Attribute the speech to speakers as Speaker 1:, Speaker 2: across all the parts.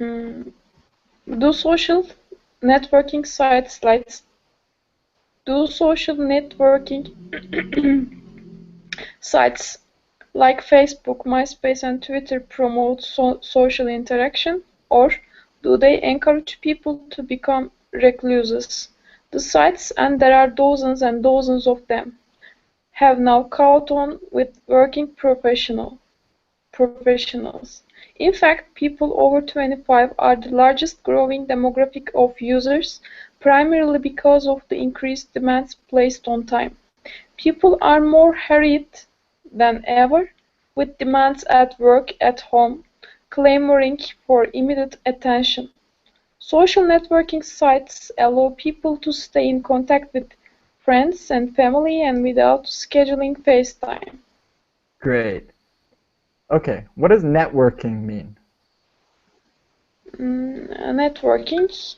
Speaker 1: Mm, do social networking sites like do social networking sites like Facebook, MySpace, and Twitter promote social interaction, or do they encourage people to become recluses? The sites, and there are dozens and dozens of them, have now caught on with working professionals. In fact, people over 25 are the largest growing demographic of users, primarily because of the increased demands placed on time. People are more harried than ever, with demands at work, at home, clamoring for immediate attention. Social networking sites allow people to stay in contact with friends and family and without scheduling FaceTime.
Speaker 2: Great. Okay, what does networking mean?
Speaker 1: Networking,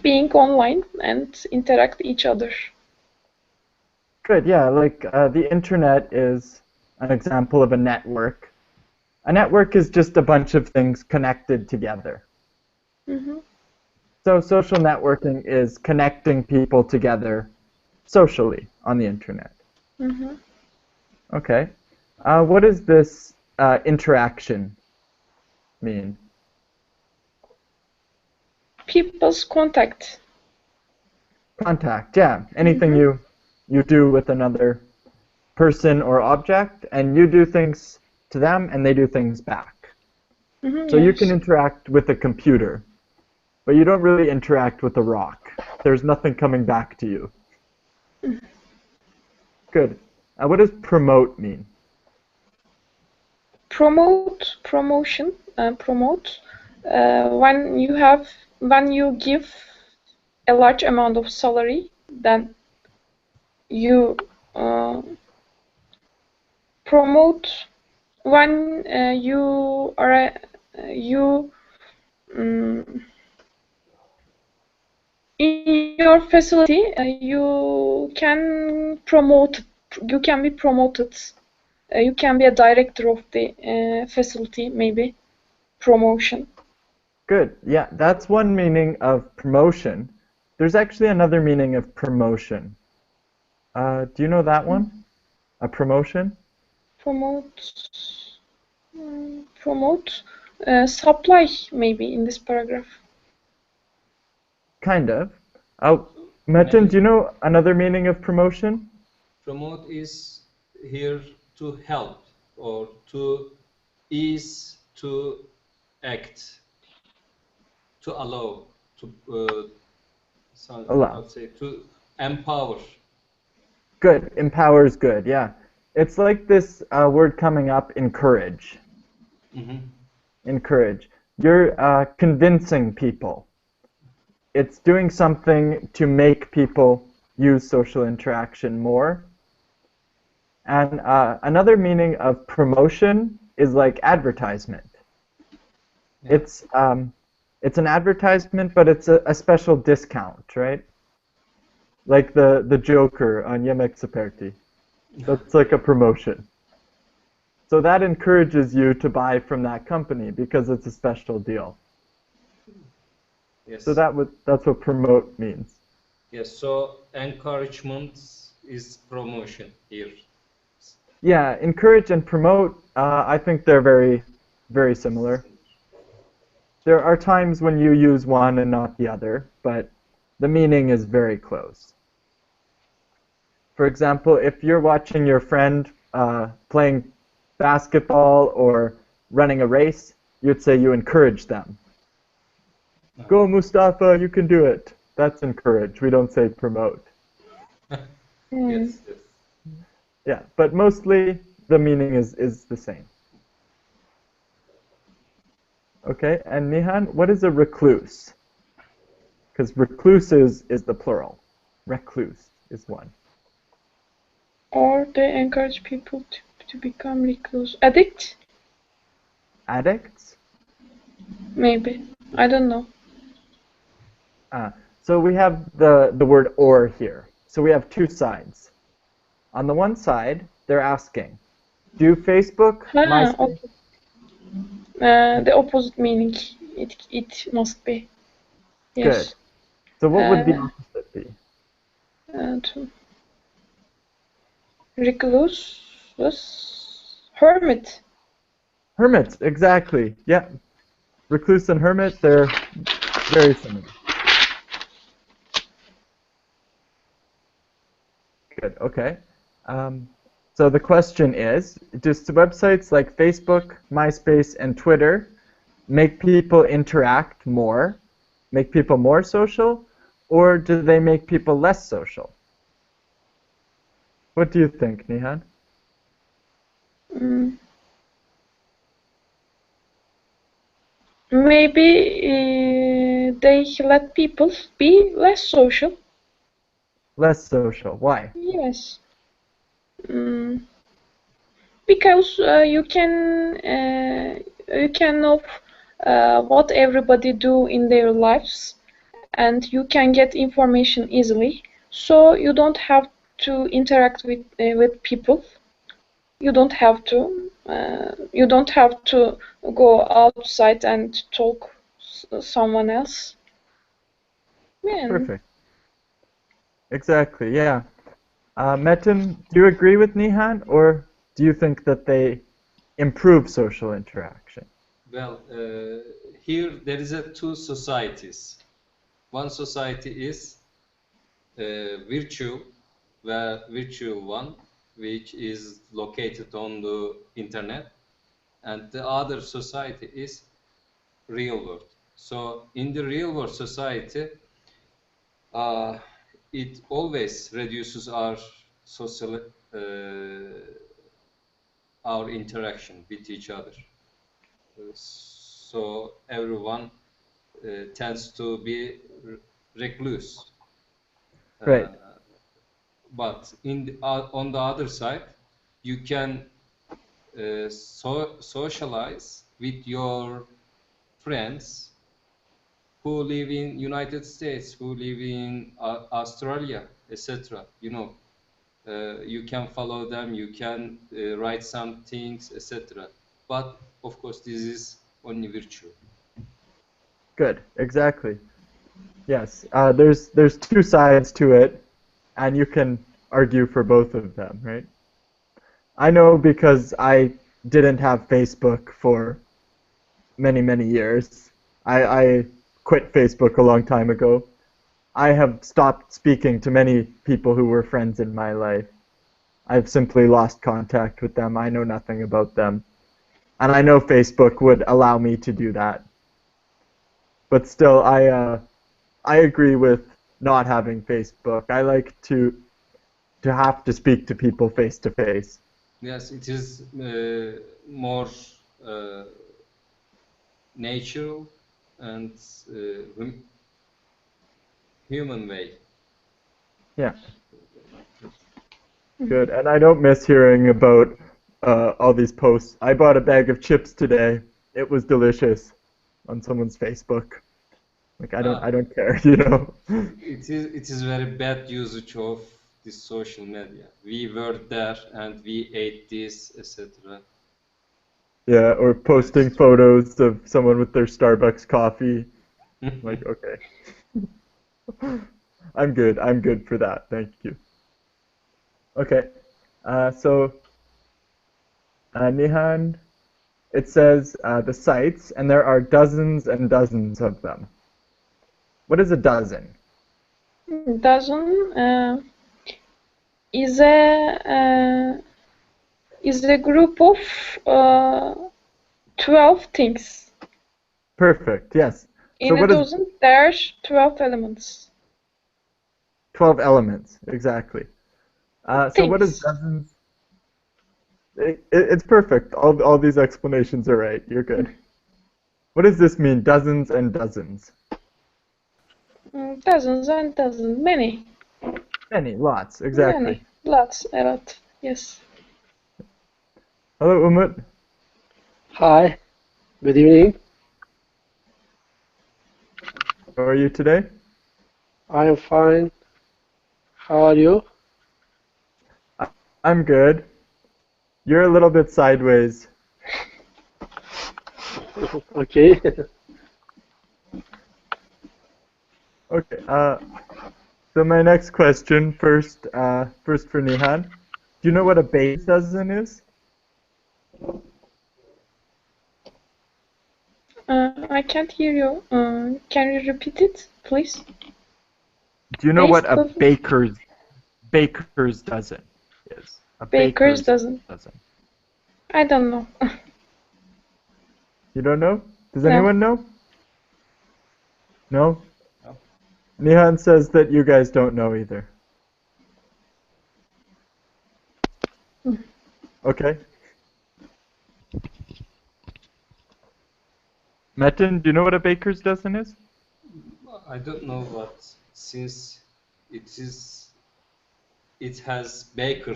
Speaker 1: being online and interact each other.
Speaker 2: Good, yeah, like the internet is an example of a network. A network is just a bunch of things connected together. So social networking is connecting people together socially on the internet. Okay. What does this interaction mean?
Speaker 1: People's contact.
Speaker 2: Contact, yeah. Anything you do with another person or object, and you do things to them, and they do things back. So you can
Speaker 1: Yes.
Speaker 2: interact with a computer, but you don't really interact with a rock. There's nothing coming back to you. Good. What does promote mean?
Speaker 1: Promotion, promote. When you give a large amount of salary, then you promote. When you are you in your facility, you can promote. You can be promoted. You can be a director of the facility, maybe. Promotion.
Speaker 2: Good. Yeah, that's one meaning of promotion. There's actually another meaning of promotion. Do you know that one? A promotion?
Speaker 1: Promote supply, maybe, in this paragraph.
Speaker 2: Kind of. Metin, do you know another meaning of promotion?
Speaker 3: Promote is here to help or to ease, to act, to allow, to
Speaker 2: Allow.
Speaker 3: say to empower.
Speaker 2: Good. Empower is good, yeah. It's like this word coming up, encourage. Encourage. You're convincing people. It's doing something to make people use social interaction more. And another meaning of promotion is like advertisement. Yeah. It's an advertisement, but it's a special discount, right? Like the Joker on Yemek Seperti. That's like a promotion. So that encourages you to buy from that company because it's a special deal.
Speaker 3: Yes.
Speaker 2: So that's what promote means.
Speaker 3: Yes, so encouragement is promotion here.
Speaker 2: Yeah, encourage and promote, I think they're very, very similar. There are times when you use one and not the other, but the meaning is very close. For example, if you're watching your friend playing basketball or running a race, you'd say you encourage them. Go, Mustafa, you can do it. That's encourage. We don't say promote.
Speaker 3: Yes.
Speaker 2: Yeah, but mostly the meaning is the same. Okay, and Nihan, what is a recluse? Because recluse is the plural. Recluse is one.
Speaker 1: Or they encourage people to become recluse. Addict?
Speaker 2: Addicts?
Speaker 1: Maybe. I don't know.
Speaker 2: So we have the word or here. So we have two sides. On the one side, they're asking, do Facebook, MySpace...
Speaker 1: Okay. The opposite meaning it must be.
Speaker 2: Good.
Speaker 1: Yes.
Speaker 2: So what would the
Speaker 1: Uh,
Speaker 2: opposite be?
Speaker 1: and recluse, hermit.
Speaker 2: Hermit, exactly. Yeah. Recluse and hermit, they're very similar. Good, okay. So the question is, do websites like Facebook, MySpace, and Twitter make people interact more, make people more social, or do they make people less social? What do you think, Nihan?
Speaker 1: Mm. Maybe they let people be less social.
Speaker 2: Less social. Why?
Speaker 1: Yes. Mm. Because you can know what everybody do in their lives, and you can get information easily. So you don't have to interact with people. You don't have to. You don't have to go outside and talk someone else. Yeah.
Speaker 2: Perfect. Exactly, yeah. Metin, do you agree with Nihan, or do you think that they improve social interaction?
Speaker 3: Well, here there is two societies. One society is virtual one, which is located on the internet, and the other society is real world. So in the real world society, uh, it always reduces our social our interaction with each other. So everyone tends to be recluse. Uh,
Speaker 2: Right.
Speaker 3: but on the other side, you can socialize with your friends who live in United States, who live in Australia, etc. You can follow them, you can write some things, etc. But of course, this is only virtual.
Speaker 2: Good. Exactly. Yes. There's two sides to it, and you can argue for both of them, right? I know because I didn't have Facebook for many years. I quit Facebook a long time ago. I have stopped speaking to many people who were friends in my life. I've simply lost contact with them. I know nothing about them. And I know Facebook would allow me to do that. But still, I agree with not having Facebook. I like to have to speak to people face to face.
Speaker 3: Yes, it is more uh, natural and human way.
Speaker 2: Yeah, good. And I don't miss hearing about all these posts. I bought a bag of chips today. It was delicious on someone's Facebook. Like
Speaker 3: Ah,
Speaker 2: I don't care, you know.
Speaker 3: it is very bad usage of this social media. We were there and we ate this, etc.
Speaker 2: Yeah, or
Speaker 3: Very
Speaker 2: posting photos of someone with their Starbucks coffee. Like,
Speaker 3: strange.
Speaker 2: okay. I'm good. I'm good for that. Thank you. Okay. So, Nihan, it says the sites, and there are dozens and dozens of them. What is a dozen?
Speaker 1: Dozen is a group of 12 things.
Speaker 2: Perfect. Yes. So
Speaker 1: In a
Speaker 2: what is
Speaker 1: dozen, there's 12 elements.
Speaker 2: 12 elements? Exactly. So what is
Speaker 1: Things.
Speaker 2: dozens? It's perfect. All these explanations are right. You're good. What does this mean? Dozens and dozens.
Speaker 1: Dozens and dozens. Many.
Speaker 2: Many, lots, exactly.
Speaker 1: Many. Lots. A lot. Yes.
Speaker 2: Hello, Umut.
Speaker 4: Hi, good evening.
Speaker 2: How are you today?
Speaker 4: I am fine. How are you?
Speaker 2: I'm good. You're a little bit sideways.
Speaker 4: Okay.
Speaker 2: Okay. So my next question, first for Nihan. Do you know what a baker's dozen is?
Speaker 1: I can't hear you. Can you repeat it, please?
Speaker 2: Do you know
Speaker 1: Base
Speaker 2: what a
Speaker 1: dozen.
Speaker 2: baker's dozen is? A
Speaker 1: Baker's
Speaker 2: baker's
Speaker 1: dozen.
Speaker 2: dozen.
Speaker 1: I don't know.
Speaker 2: You don't know? Does
Speaker 1: No.
Speaker 2: anyone know? No?
Speaker 3: No.
Speaker 2: Nihan says that you guys don't know either. Okay. Metin, do you know what a baker's dozen is?
Speaker 3: I don't know, but since it has baker,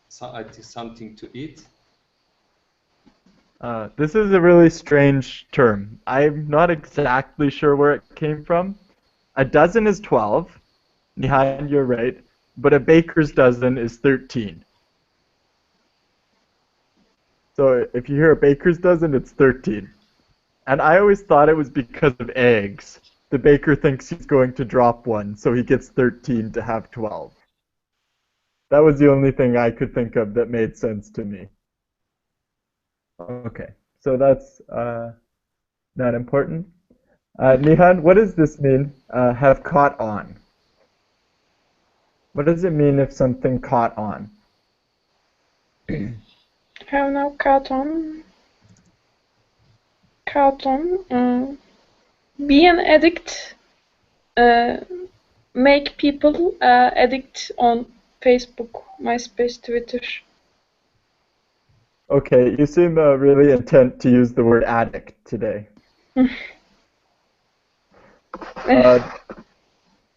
Speaker 3: so I think something to eat.
Speaker 2: This is a really strange term. I'm not exactly sure where it came from. A dozen is 12. Nihan, you're right. But a baker's dozen is 13. So if you hear a baker's dozen, it's 13. And I always thought it was because of eggs. The baker thinks he's going to drop one, so he gets 13 to have 12. That was the only thing I could think of that made sense to me. Okay, so that's not important. Nihan, what does this mean, have caught on? What does it mean if something caught on?
Speaker 1: Have now caught on. Caught on. Be an addict. Make people addict on Facebook, MySpace, Twitter.
Speaker 2: Okay, you seem really intent to use the word addict today.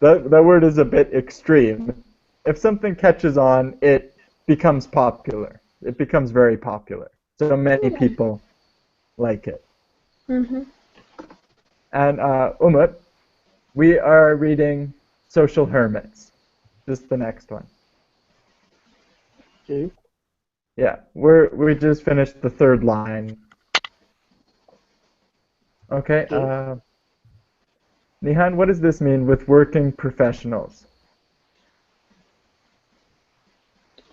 Speaker 2: That word is a bit extreme. If something catches on, it becomes popular. It becomes very popular. So many people like it.
Speaker 1: Mm-hmm.
Speaker 2: And Umut, we are reading Social Hermits. This is the next one.
Speaker 4: Okay.
Speaker 2: Yeah, we just finished the third line. Okay.
Speaker 4: Okay.
Speaker 2: Nihan, what does this mean with working professionals?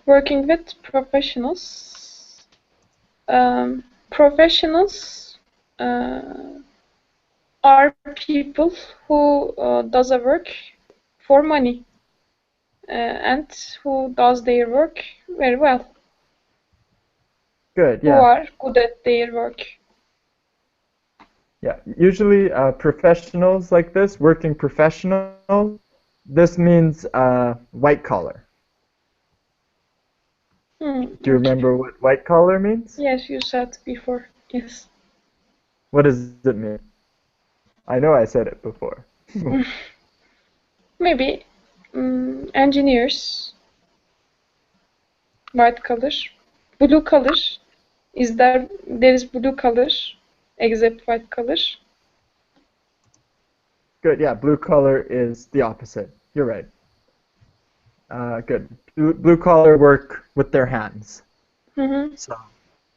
Speaker 1: Working with professionals. Professionals are people who does a work for money and who does their work very well.
Speaker 2: Good,
Speaker 1: Who
Speaker 2: yeah.
Speaker 1: are good at their work.
Speaker 2: Yeah, usually professionals like this, working professionals, this means white collar. Do you
Speaker 1: Okay.
Speaker 2: remember what white collar means?
Speaker 1: Yes, you said before. Yes.
Speaker 2: What does it mean? I know I said it before.
Speaker 1: Maybe engineers, white color, blue color. There is blue color except white color?
Speaker 2: Good, yeah, blue collar is the opposite. You're right. Good. Blue collar work with their hands.
Speaker 1: Mm-hmm.
Speaker 2: So,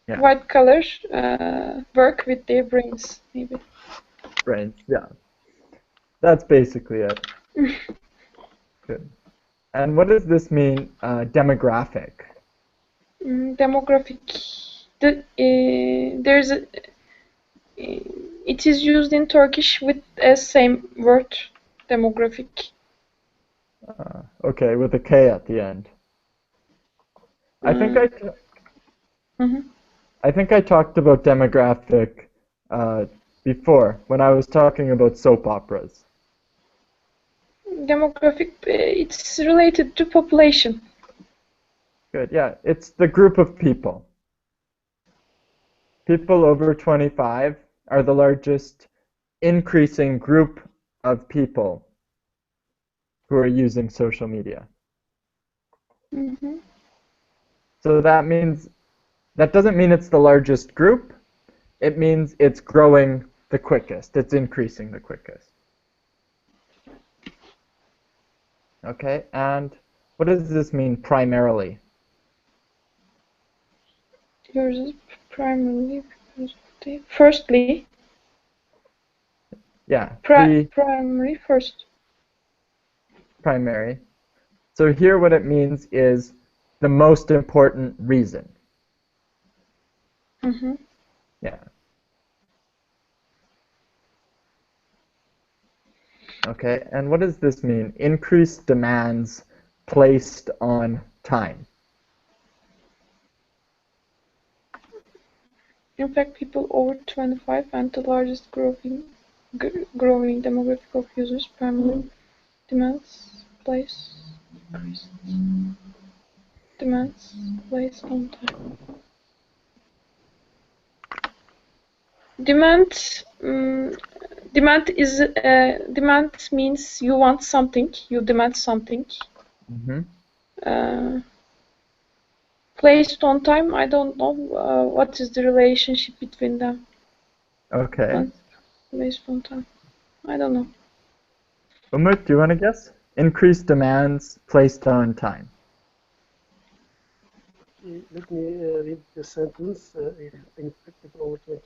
Speaker 2: yeah,
Speaker 1: White color work with their brains, maybe.
Speaker 2: brains, yeah. That's basically it. Good. And what does this mean, demographic?
Speaker 1: Demographic. There's a, it is used in Turkish with a same word, demographic.
Speaker 2: Okay, with a K at the end. I think
Speaker 1: Mhm.
Speaker 2: I think I talked about demographic before when I was talking about soap operas.
Speaker 1: Demographic, it's related to population.
Speaker 2: Good, yeah, it's the group of people. People over 25 are the largest increasing group of people who are using social media.
Speaker 1: Mm-hmm.
Speaker 2: So that doesn't mean it's the largest group. It means it's growing the quickest. It's increasing the quickest. Okay, and what does this mean primarily?
Speaker 1: Yours is primarily because of the. Firstly,
Speaker 2: Yeah, the
Speaker 1: Primary first.
Speaker 2: primary. So here what it means is the most important reason.
Speaker 1: Mm-hmm.
Speaker 2: Yeah. Okay, and what does this mean? Increased demands placed on time.
Speaker 1: In fact, people over 25 and the largest growing demographic of users primarily demands place on time. Demand demand means you want something, you demand something.
Speaker 2: Mm-hmm.
Speaker 1: Placed on time, I don't know what is the relationship between them.
Speaker 2: Okay.
Speaker 1: Placed on time, I don't know.
Speaker 2: Umut, do you want to guess? Increased demands placed on time.
Speaker 4: Let me read the sentence. In fact, people over 20.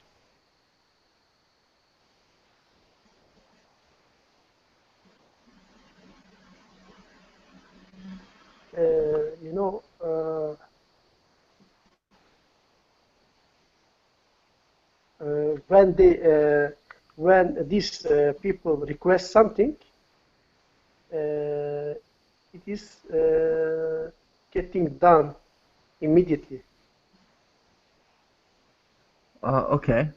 Speaker 4: You know, when these people request something, it is getting done immediately.
Speaker 2: Okay.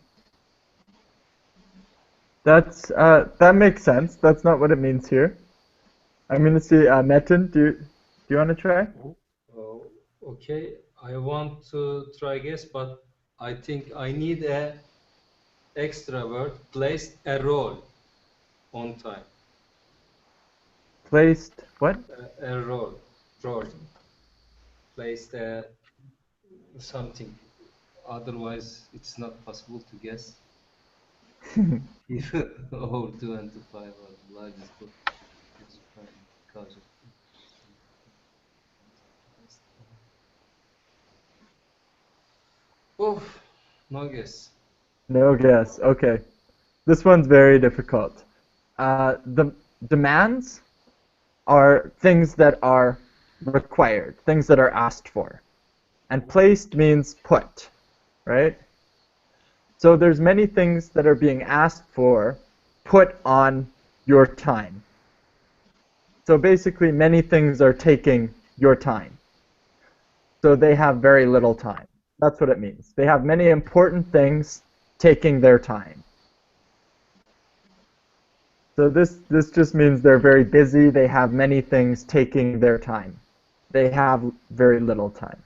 Speaker 2: That makes sense. That's not what it means here. I'm gonna see Metin, do you want to try?
Speaker 3: Oh, okay, I want to try guess, but I think I need a extra word. Placed a role on time.
Speaker 2: Placed what?
Speaker 3: A role. Placed something. Otherwise, it's not possible to guess. If over 25 are the largest group, it's because of Oof, no guess.
Speaker 2: No guess. Okay. This one's very difficult. The demands are things that are required, things that are asked for. And placed means put, right? So there's many things that are being asked for put on your time. So basically many things are taking your time. So they have very little time. That's what it means. They have many important things taking their time. So this just means they're very busy, they have many things taking their time. They have very little time.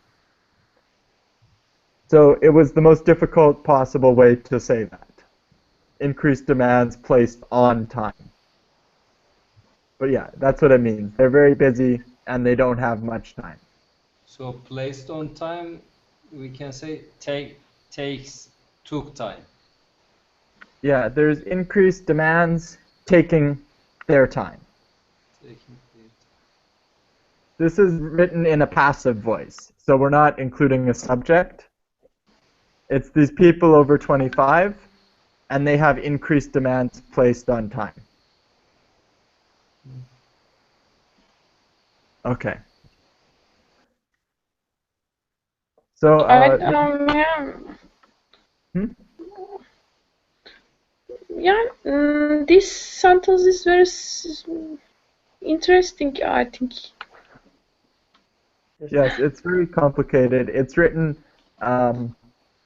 Speaker 2: So it was the most difficult possible way to say that. Increased demands placed on time. But yeah, that's what it means. They're very busy and they don't have much time.
Speaker 3: So placed on time, we can say took time.
Speaker 2: Yeah, there's increased demands taking their time.
Speaker 3: Taking their
Speaker 2: This is written in a passive voice, so we're not including a subject. It's these people over 25, and they have increased demands placed on time. Okay. So, hmm?
Speaker 1: This sentence is very interesting, I think.
Speaker 2: Yes, it's very complicated. It's written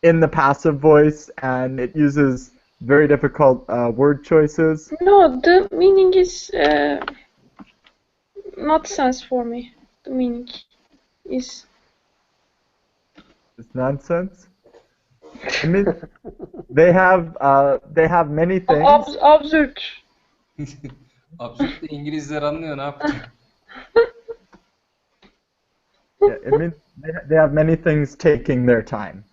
Speaker 2: in the passive voice, and it uses very difficult word choices.
Speaker 1: No, the meaning is not sense for me. The meaning is
Speaker 2: It's nonsense. I mean, they have many things.
Speaker 1: absurd.
Speaker 3: Absürt de İngilizler anlıyor, ne yapacak?
Speaker 2: Yeah, it means they have many things taking their time.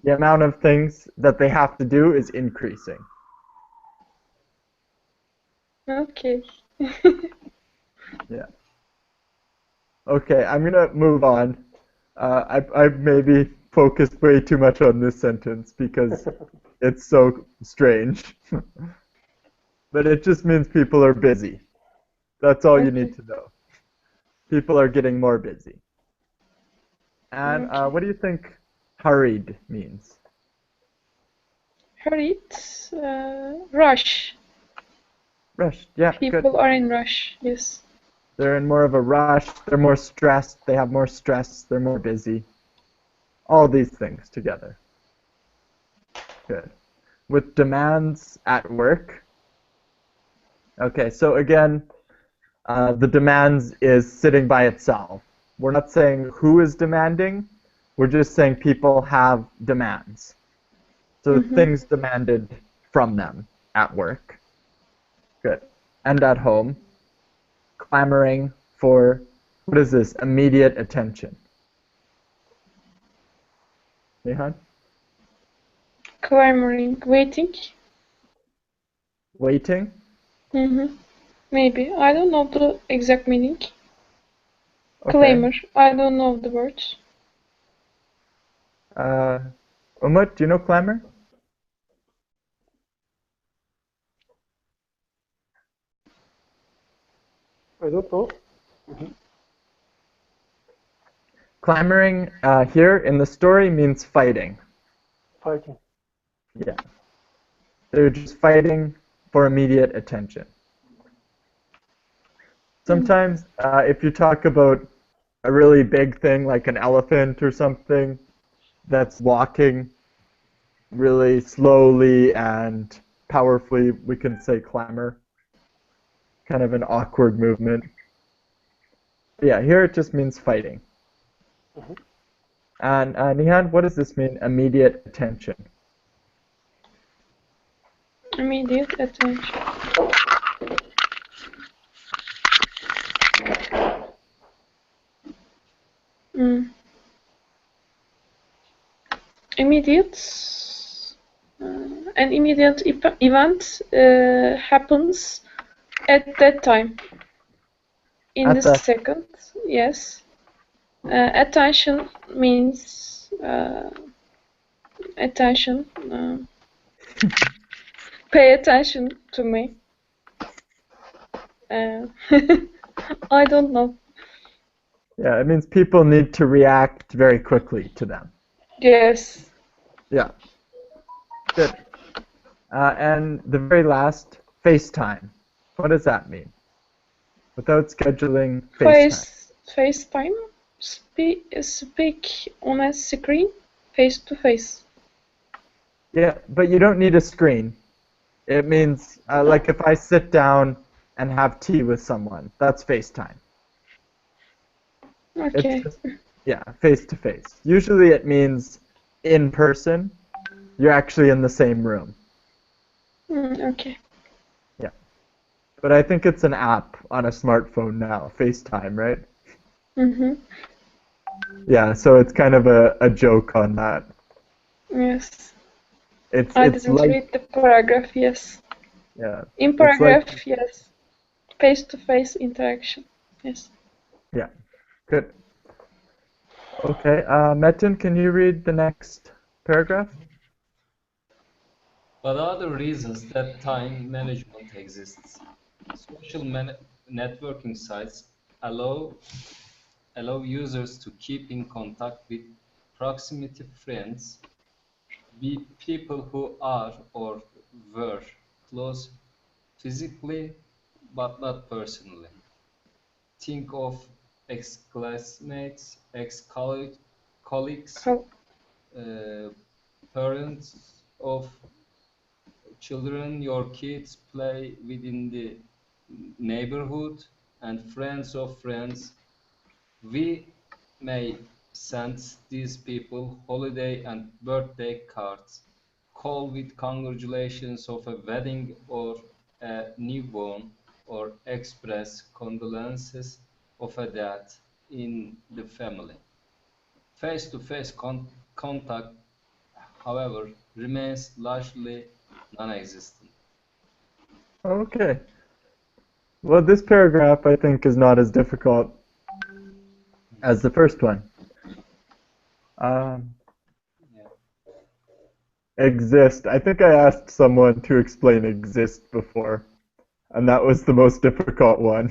Speaker 2: The amount of things that they have to do is increasing.
Speaker 1: Okay.
Speaker 2: Yeah. Okay, I'm gonna move on. I maybe focused way too much on this sentence because it's so strange. but it just means people are busy. That's all you
Speaker 1: Okay.
Speaker 2: need to know. People are getting more busy. And
Speaker 1: Okay.
Speaker 2: what do you think hurried means?
Speaker 1: Hurried, rush.
Speaker 2: Rushed. Yeah, good.
Speaker 1: People are in rush. Yes.
Speaker 2: They're in more of a rush. They're more stressed. They have more stress. They're more busy. All these things together. Good. With demands at work. Okay, so again, the demands is sitting by itself. We're not saying who is demanding. We're just saying people have demands. So things demanded from them at work. Good. And at home, clamoring for, what is this, immediate attention. Nihan?
Speaker 1: Clamoring, waiting.
Speaker 2: Waiting?
Speaker 1: Maybe. I don't know the exact meaning.
Speaker 2: Okay.
Speaker 1: Clamor. I don't know the words.
Speaker 2: Umut, do you know clamor?
Speaker 4: I don't know.
Speaker 2: Clamoring here in the story means fighting.
Speaker 4: Fighting.
Speaker 2: Yeah. They're just fighting for immediate attention. Sometimes if you talk about a really big thing like an elephant or something that's walking really slowly and powerfully, we can say clamor. Kind of an awkward movement. Yeah, here it just means fighting. And Nihan, what does this mean, immediate attention?
Speaker 1: Immediate attention. Immediate. An immediate event happens at that time. In
Speaker 2: At
Speaker 1: the
Speaker 2: that
Speaker 1: second, yes. Attention means attention. Pay attention to me. I don't know.
Speaker 2: Yeah, it means people need to react very quickly to them.
Speaker 1: Yes.
Speaker 2: Yeah. Good. And the very last, FaceTime. What does that mean? Without scheduling FaceTime.
Speaker 1: FaceTime. Speak on a screen, face to face.
Speaker 2: Yeah, but you don't need a screen. It means, like if I sit down and have tea with someone, that's FaceTime.
Speaker 1: Okay.
Speaker 2: It's just, yeah, face to face. Usually it means in person. You're actually in the same room.
Speaker 1: Okay.
Speaker 2: Yeah. But I think it's an app on a smartphone now, FaceTime, right? Yeah, so it's kind of a joke on that.
Speaker 1: Yes.
Speaker 2: It's
Speaker 1: I
Speaker 2: it's
Speaker 1: didn't
Speaker 2: like
Speaker 1: read the paragraph, yes.
Speaker 2: yeah.
Speaker 1: In
Speaker 2: It's like
Speaker 1: paragraph, yes. Face-to-face interaction, yes.
Speaker 2: yeah. Good. Okay, Metin, can you read the next paragraph?
Speaker 3: But other reasons that time management exists. Social networking sites allow users to keep in contact with proximity friends, be people who are or were close physically but not personally. Think of ex-classmates, ex-colleagues,
Speaker 1: How,
Speaker 3: uh, parents of children your kids play within the neighborhood, and friends of friends. We may send these people holiday and birthday cards, call with congratulations of a wedding or a newborn, or express condolences of a death in the family. Face-to-face contact, however, remains largely non-existent.
Speaker 2: Okay. Well, this paragraph I think is not as difficult as the first one. Um,
Speaker 3: Yeah.
Speaker 2: exist. I think I asked someone to explain exist before. and that was the most difficult one.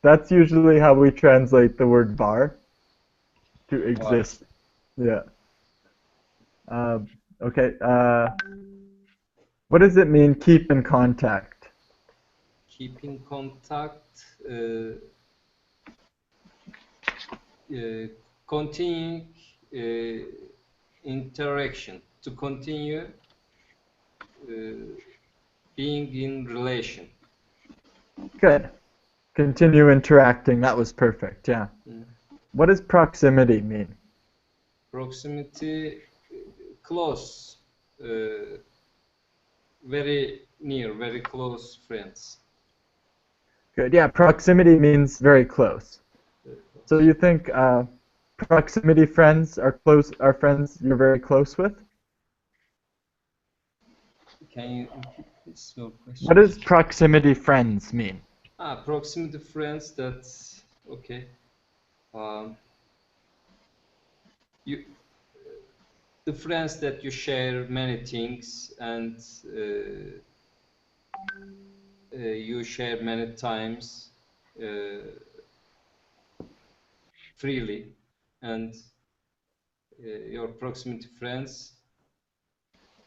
Speaker 2: That's usually how we translate the word bar, to exist. Yeah. Okay. What does it mean, keep in contact?
Speaker 3: Keep in contact, continuing interaction, to continue being in relation.
Speaker 2: Good. Continue interacting. That was perfect. Yeah. What does proximity mean?
Speaker 3: Proximity, close, very near, very close friends.
Speaker 2: Good. Yeah. Proximity means very close. So you think proximity friends are friends you're very close with?
Speaker 3: Can you repeat this your question?
Speaker 2: What does proximity friends mean?
Speaker 3: Proximity friends, that's okay. The friends that you share many things and you share many times freely, and your proximity friends,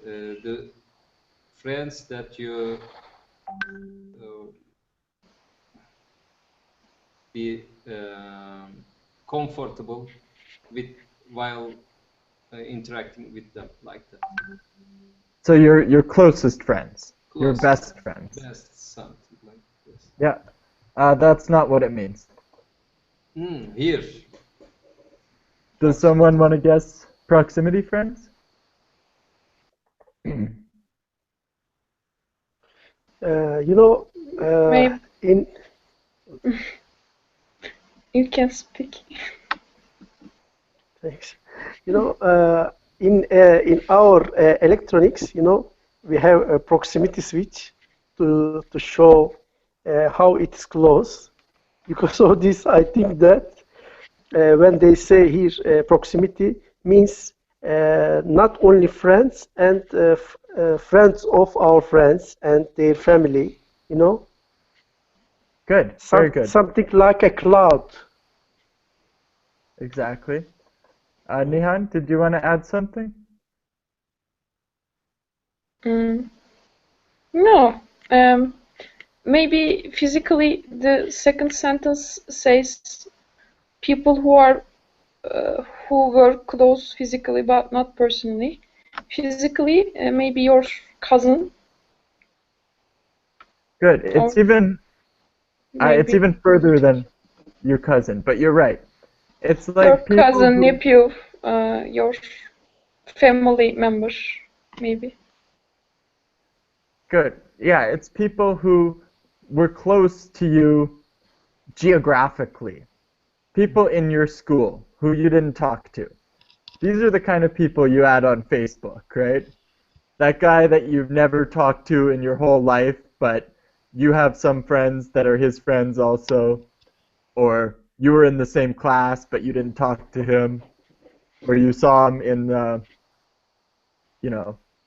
Speaker 3: the friends that you be comfortable with while interacting with them, like that.
Speaker 2: So your closest friends, your
Speaker 3: Close,
Speaker 2: best friends.
Speaker 3: best, something like this.
Speaker 2: Yeah. That's not what it means.
Speaker 3: Here.
Speaker 2: Does someone want to guess proximity friends?
Speaker 1: Maybe
Speaker 4: In
Speaker 1: you can speak.
Speaker 4: thanks. In our electronics, we have a proximity switch to show how it's close. Because of this, I think that when they say here proximity means not only friends and friends of our friends and their family,
Speaker 2: Good. Very good.
Speaker 4: something like a cloud.
Speaker 2: Exactly. Nihan, did you want to add something?
Speaker 1: No. Maybe physically the second sentence says people who were close physically but not personally. Physically, maybe your cousin.
Speaker 2: Good. It's even further than your cousin, but you're right. It's like
Speaker 1: your
Speaker 2: people
Speaker 1: cousin,
Speaker 2: who,
Speaker 1: nephew, your family member, maybe.
Speaker 2: good. Yeah, it's people who were close to you geographically. People in your school who you didn't talk to. These are the kind of people you add on Facebook, right? That guy that you've never talked to in your whole life, but you have some friends that are his friends also, or you were in the same class but you didn't talk to him, or you saw him in the,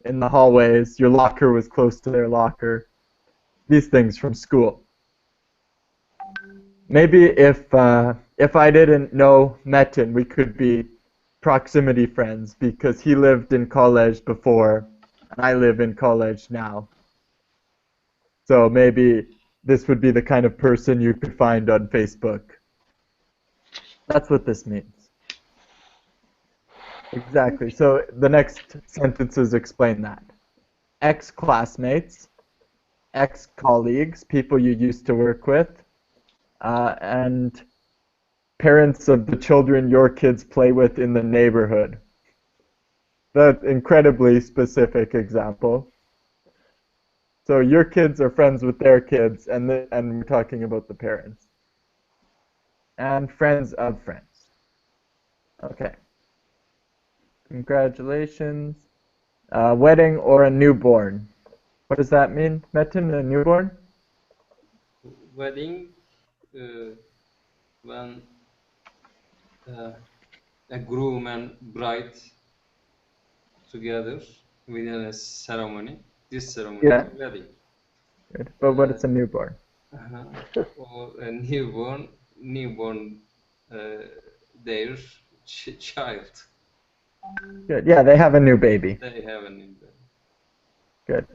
Speaker 2: in the hallways, your locker was close to their locker. These things from school. Maybe if I didn't know Metin, we could be proximity friends because he lived in college before and I live in college now. So maybe this would be the kind of person you could find on Facebook. That's what this means. Exactly. So the next sentences explain that. Ex-classmates, ex-colleagues, people you used to work with, and parents of the children your kids play with in the neighborhood. That's an incredibly specific example. So your kids are friends with their kids, and we're talking about the parents. And friends of friends. Okay. Congratulations. Wedding or a newborn. What does that mean, Metin, a newborn?
Speaker 3: Wedding, when a groom and bride together within a ceremony. This ceremony is wedding.
Speaker 2: Good. But what is a newborn?
Speaker 3: Or a newborn their child.
Speaker 2: Good. Yeah, they have a new baby.
Speaker 3: They have a newborn.
Speaker 2: Good.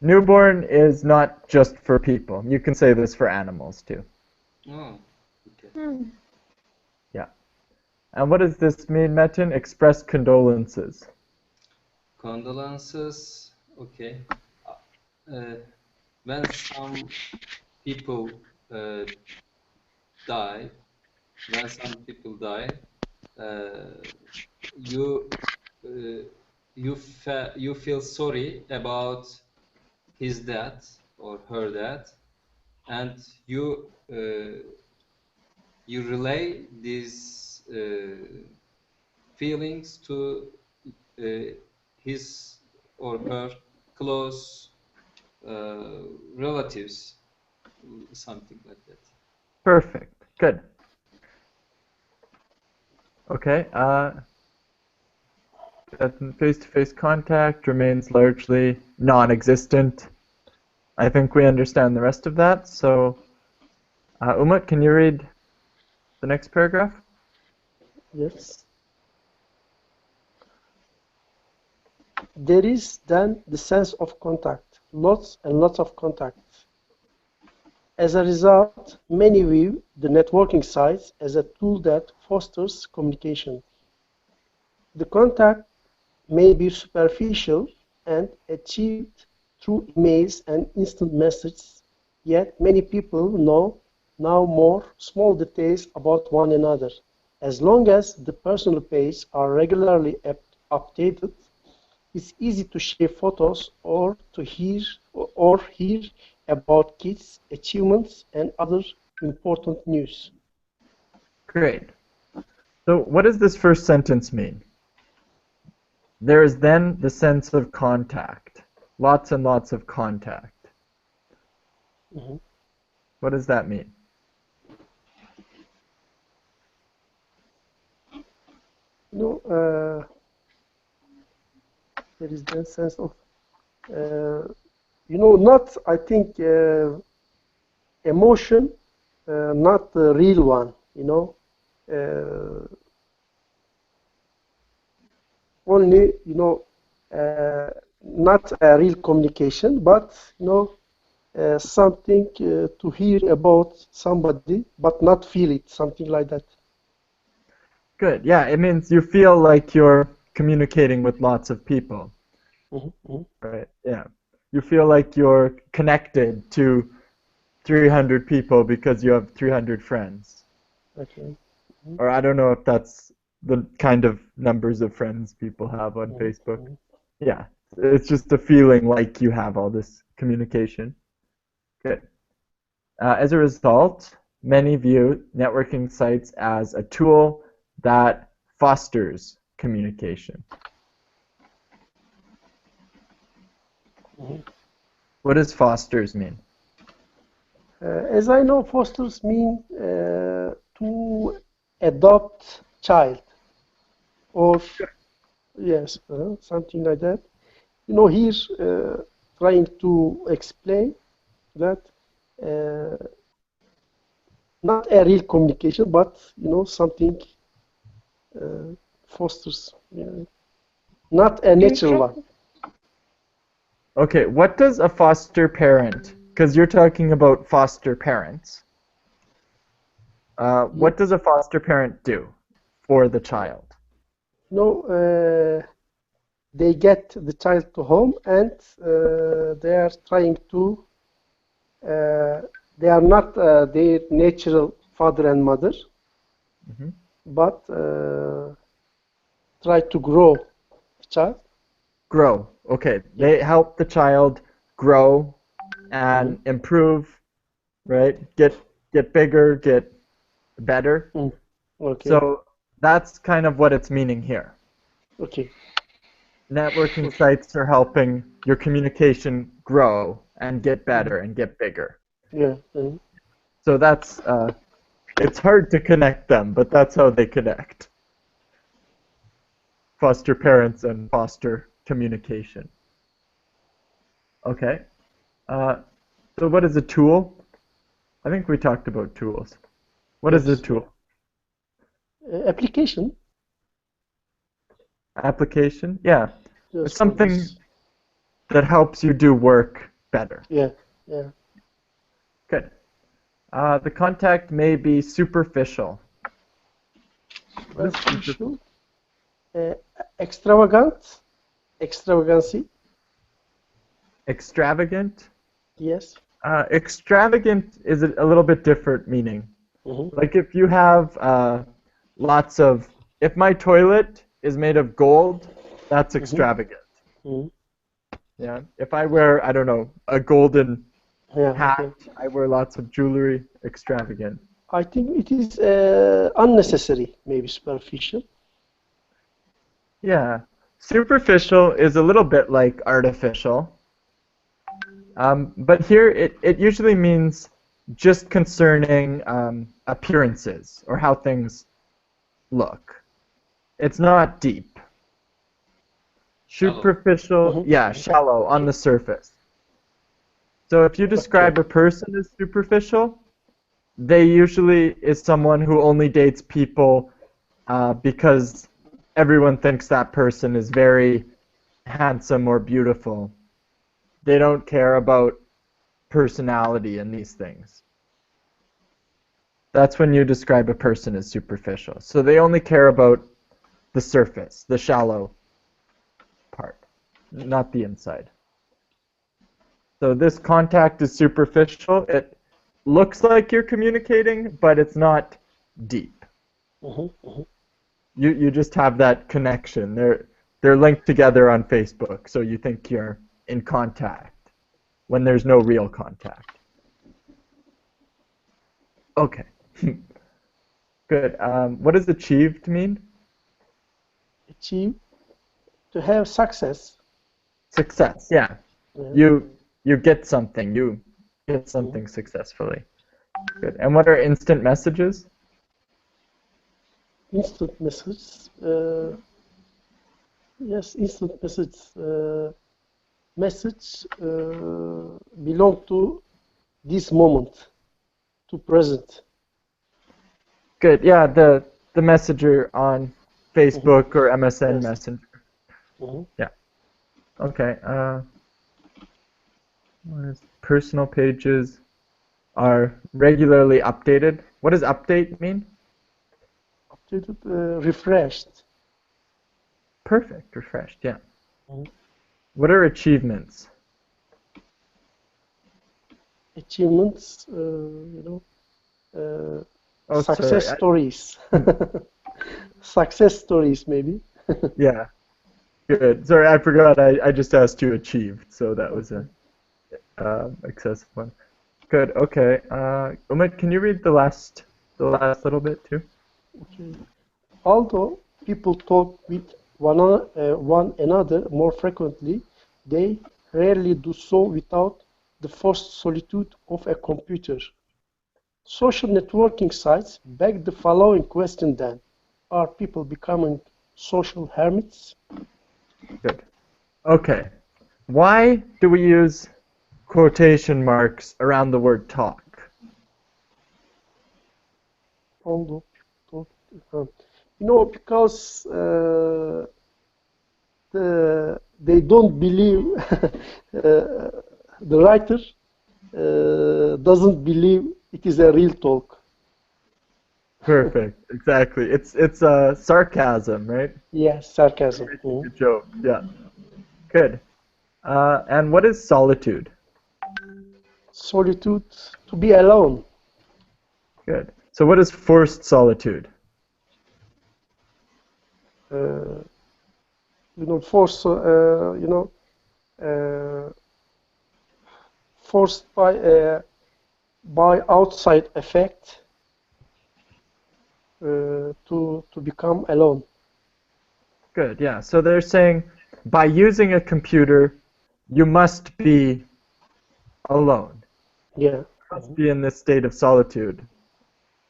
Speaker 2: Newborn is not just for people. You can say this for animals too.
Speaker 3: Oh, okay.
Speaker 2: Yeah. And what does this mean, Metin? Express condolences.
Speaker 3: Condolences. Okay. When some people die, you you feel sorry about his death or her death, and you relay these feelings to his or her close relatives, something like that.
Speaker 2: Perfect. Good. Okay. Face-to-face contact remains largely non-existent. I think we understand the rest of that. So, Umut, can you read the next paragraph?
Speaker 4: Yes. There is then the sense of contact, lots and lots of contact. As a result, many view the networking sites as a tool that fosters communication. The contact may be superficial and achieved through emails and instant messages, yet many people know now more small details about one another. As long as the personal pages are regularly updated, it's easy to share photos or hear about kids' achievements and other important news.
Speaker 2: Great. So what does this first sentence mean? There is then the sense of contact. Lots and lots of contact.
Speaker 4: Mm-hmm.
Speaker 2: What does that mean?
Speaker 4: There is the sense of, not, I think, emotion, not the real one, only, not a real communication, but, something to hear about somebody, but not feel it, something like that.
Speaker 2: Good. Yeah, it means you feel like you're communicating with lots of people.
Speaker 4: Mm-hmm.
Speaker 2: Right. Yeah. You feel like you're connected to 300 people because you have 300 friends.
Speaker 4: Okay. Mm-hmm.
Speaker 2: Or I don't know if that's the kind of numbers of friends people have on
Speaker 4: Mm-hmm.
Speaker 2: Facebook. Yeah. It's just a feeling like you have all this communication. Good. As a result, many view networking sites as a tool that fosters communication.
Speaker 4: Mm-hmm.
Speaker 2: What does fosters mean?
Speaker 4: As I know, fosters mean to adopt child, or yes, something like that. Here trying to explain that not a real communication, but something fosters, not a natural one.
Speaker 2: Okay, what does a foster parent, because you're talking about foster parents, what does a foster parent do for the child?
Speaker 4: They get the child to home and they are trying to, they are not their natural father and mother, but try to grow the child.
Speaker 2: Grow. Okay, they help the child grow and improve, right? Get bigger, get better.
Speaker 4: Okay.
Speaker 2: So that's kind of what it's meaning here.
Speaker 4: Okay.
Speaker 2: Networking sites are helping your communication grow and get better and get bigger.
Speaker 4: Yeah.
Speaker 2: So that's it's hard to connect them, but that's how they connect. Foster parents and foster communication. Okay. So what is a tool? I think we talked about tools. What is a
Speaker 4: Yes.
Speaker 2: tool?
Speaker 4: Application.
Speaker 2: Application? Yeah.
Speaker 4: Yes,
Speaker 2: It's something
Speaker 4: this.
Speaker 2: that helps you do work better.
Speaker 4: Yeah, yeah.
Speaker 2: Good. The contact may be superficial. What is
Speaker 4: Superficial. Extravagant. Extravagancy.
Speaker 2: Extravagant?
Speaker 4: Yes.
Speaker 2: Extravagant is a little bit different meaning.
Speaker 4: Mm-hmm.
Speaker 2: Like if you have lots of, if my toilet is made of gold, that's extravagant.
Speaker 4: Mm-hmm.
Speaker 2: Yeah. If I wear, I don't know, a golden
Speaker 4: Yeah,
Speaker 2: hat,
Speaker 4: okay.
Speaker 2: I wear lots of jewelry, extravagant.
Speaker 4: I think it is unnecessary, maybe superficial.
Speaker 2: Yeah. Superficial is a little bit like artificial. But here it usually means just concerning appearances or how things look. It's not deep.
Speaker 3: Shallow.
Speaker 2: Superficial,
Speaker 4: Mhm.
Speaker 2: yeah, shallow, on the surface. So if you describe a person as superficial, they usually is someone who only dates people because everyone thinks that person is very handsome or beautiful. They don't care about personality and these things. That's when you describe a person as superficial. So they only care about the surface, the shallow part, not the inside. So this contact is superficial. It looks like you're communicating, but it's not deep.
Speaker 4: Mm-hmm. Mm-hmm.
Speaker 2: You just have that connection. They're linked together on Facebook, so you think you're in contact when there's no real contact. Okay. Good. What does achieved mean?
Speaker 4: Achieve, to have success.
Speaker 2: Success. Yeah.
Speaker 4: Yeah.
Speaker 2: You get something. You get something successfully. Good. And what are instant messages?
Speaker 4: Instant message. Yes, instant message. Message belong to this moment, to present.
Speaker 2: Good. Yeah. The messenger on Facebook or MSN
Speaker 4: Yes.
Speaker 2: Messenger.
Speaker 4: Mm-hmm.
Speaker 2: Yeah. Okay. What is personal pages are regularly updated. What does update mean?
Speaker 4: Updated, refreshed.
Speaker 2: Perfect. Refreshed. Yeah.
Speaker 4: Mhm.
Speaker 2: What are achievements?
Speaker 4: Achievements,
Speaker 2: Oh,
Speaker 4: success
Speaker 2: sorry.
Speaker 4: stories. Success stories, maybe.
Speaker 2: Yeah. Good. Sorry, I forgot. I just asked you achieved, so that was a excessive one. Good. Okay. Umit, can you read the last little bit too?
Speaker 4: Okay. Although people talk with one another more frequently, they rarely do so without the forced solitude of a computer. Social networking sites beg the following question then: are people becoming social hermits?
Speaker 2: Good. Okay. Why do we use quotation marks around the word talk?
Speaker 4: Although people talk, because they don't believe the writer doesn't believe it is a real talk.
Speaker 2: Perfect. Exactly. It's sarcasm, right?
Speaker 4: Yes, sarcasm.
Speaker 2: Good joke. Yeah. Good. And what is solitude?
Speaker 4: Solitude, to be alone.
Speaker 2: Good. So what is forced solitude?
Speaker 4: Forced, forced by outside effect to become alone.
Speaker 2: Good. Yeah. So they're saying by using a computer, you must be alone.
Speaker 4: Yeah.
Speaker 2: You must be in this state of solitude.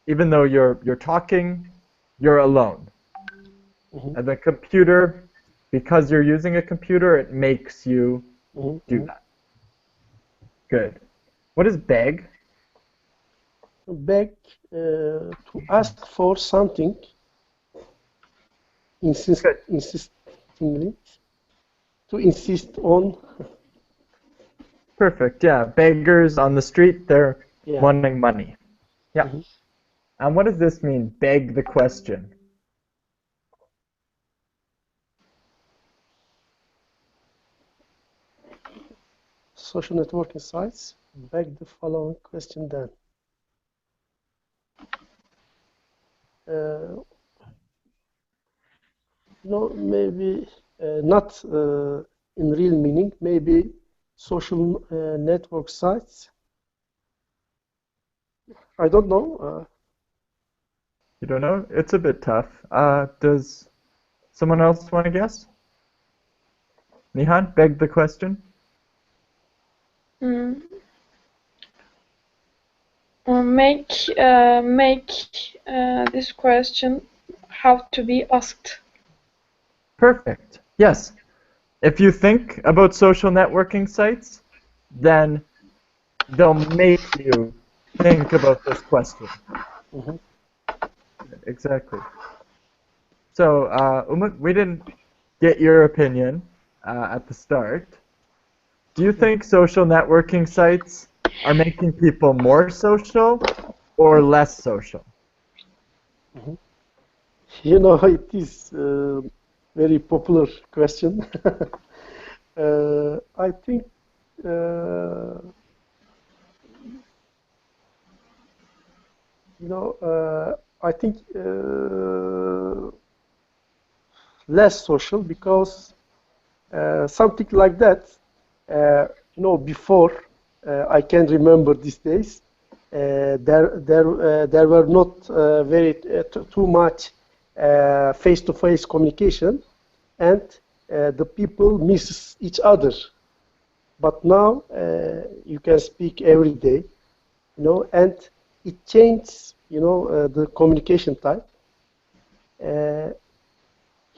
Speaker 2: Even though you're talking, you're alone.
Speaker 4: Mhm.
Speaker 2: And the computer, because you're using a computer, it makes you do that. Good. What is beg?
Speaker 4: Beg, to ask for something,
Speaker 2: Good.
Speaker 4: insistingly, to insist on.
Speaker 2: Perfect. Yeah, beggars on the street, they're
Speaker 4: Yeah.
Speaker 2: wanting money. Yeah.
Speaker 4: Mhm.
Speaker 2: And what does this mean? Beg the question.
Speaker 4: Social networking sites beg the following question then. No, maybe not in real meaning, maybe social network sites. I don't know.
Speaker 2: You don't know? It's a bit tough. Does someone else want to guess? Nihan, beg the question.
Speaker 1: Mm. Make this question have to be asked.
Speaker 2: Perfect. Yes. If you think about social networking sites, then they'll make you think about this question.
Speaker 4: Mhm.
Speaker 2: Exactly. So, Umut, we didn't get your opinion at the start. Do you think social networking sites are making people more social or less social?
Speaker 4: You know, it is very popular question. I think I think less social because something like that. Before I can remember these days, there were not very too much face-to-face communication, and the people miss each other. But now you can speak every day, and it changes, the communication type.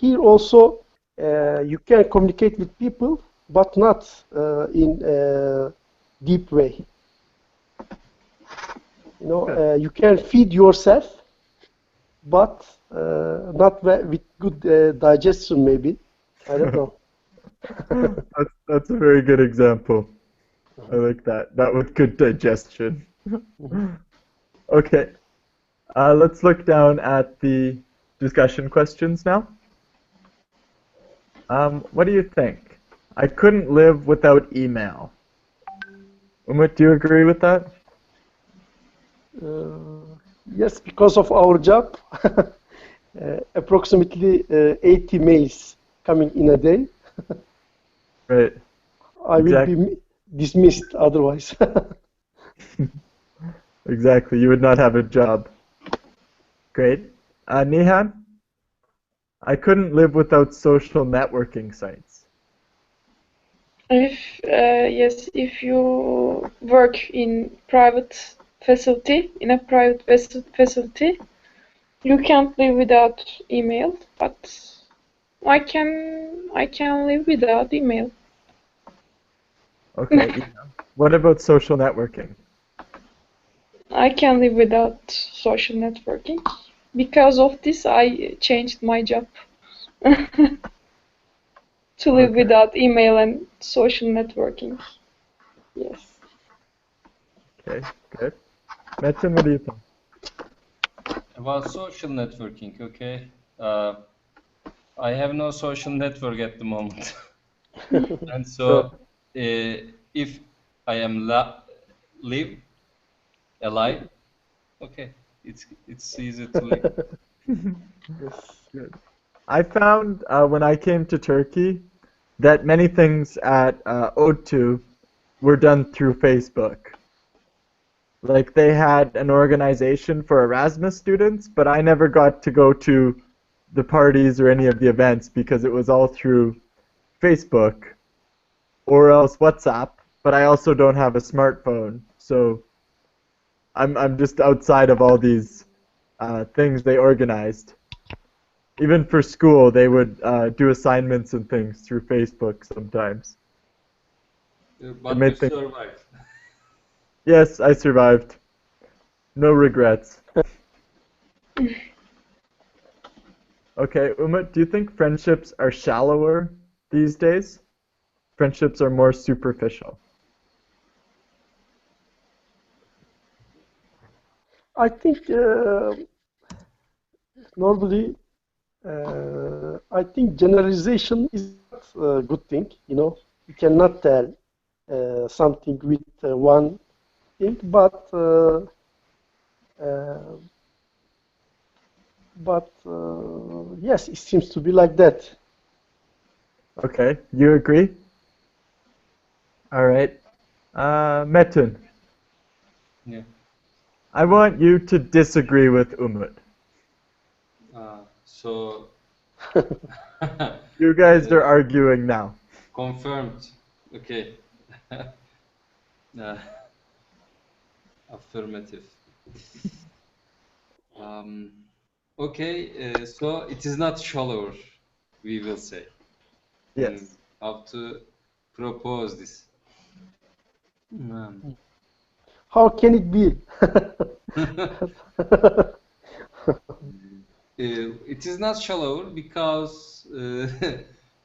Speaker 4: Here also, you can communicate with people, but not in a deep way. You can feed yourself, but not with good digestion, maybe. I don't know.
Speaker 2: That's a very good example. I like that. That with good digestion. Okay. Let's look down at the discussion questions now. What do you think? I couldn't live without email. Umut, do you agree with that?
Speaker 4: Yes, because of our job, approximately 80 mails coming in a day.
Speaker 2: Right.
Speaker 4: I will be dismissed otherwise.
Speaker 2: Exactly. You would not have a job. Great. Nihan? I couldn't live without social networking sites.
Speaker 1: If you work in private facility, you can't live without email, but I can live without email.
Speaker 2: Okay. What about social networking?
Speaker 1: I can live without social networking. Because of this, I changed my job to live
Speaker 2: Okay.
Speaker 1: without email and social networking. Yes.
Speaker 2: Okay. Good. Metin, what do you think?
Speaker 3: About social networking, okay. I have no social network at the moment. And so if I am live alive, okay, it's easy to live.
Speaker 4: Yes.
Speaker 2: Good. I found when I came to Turkey that many things at O2 were done through Facebook. Like they had an organization for Erasmus students, but I never got to go to the parties or any of the events because it was all through Facebook or else WhatsApp. But I also don't have a smartphone, so I'm just outside of all these things they organized. Even for school, they would do assignments and things through Facebook sometimes. It
Speaker 3: But you
Speaker 2: made things,
Speaker 3: survive.
Speaker 2: Yes, I survived. No regrets. Okay, Umut, do you think friendships are shallower these days? Friendships are more superficial.
Speaker 4: I think normally, I think generalization is not a good thing. You know, you cannot tell something with one thing, uh, but yes, it seems to be like that.
Speaker 2: Okay, you agree? All right. Metin,
Speaker 3: Yeah.
Speaker 2: I want you to disagree with Umut.
Speaker 3: So
Speaker 2: You guys are arguing now.
Speaker 3: confirmed. Okay. Uh, affirmative. Okay, so it is not shallower, we will say.
Speaker 2: Yes.
Speaker 3: How to propose this? Um,
Speaker 4: How can it be?
Speaker 3: it is not shallower because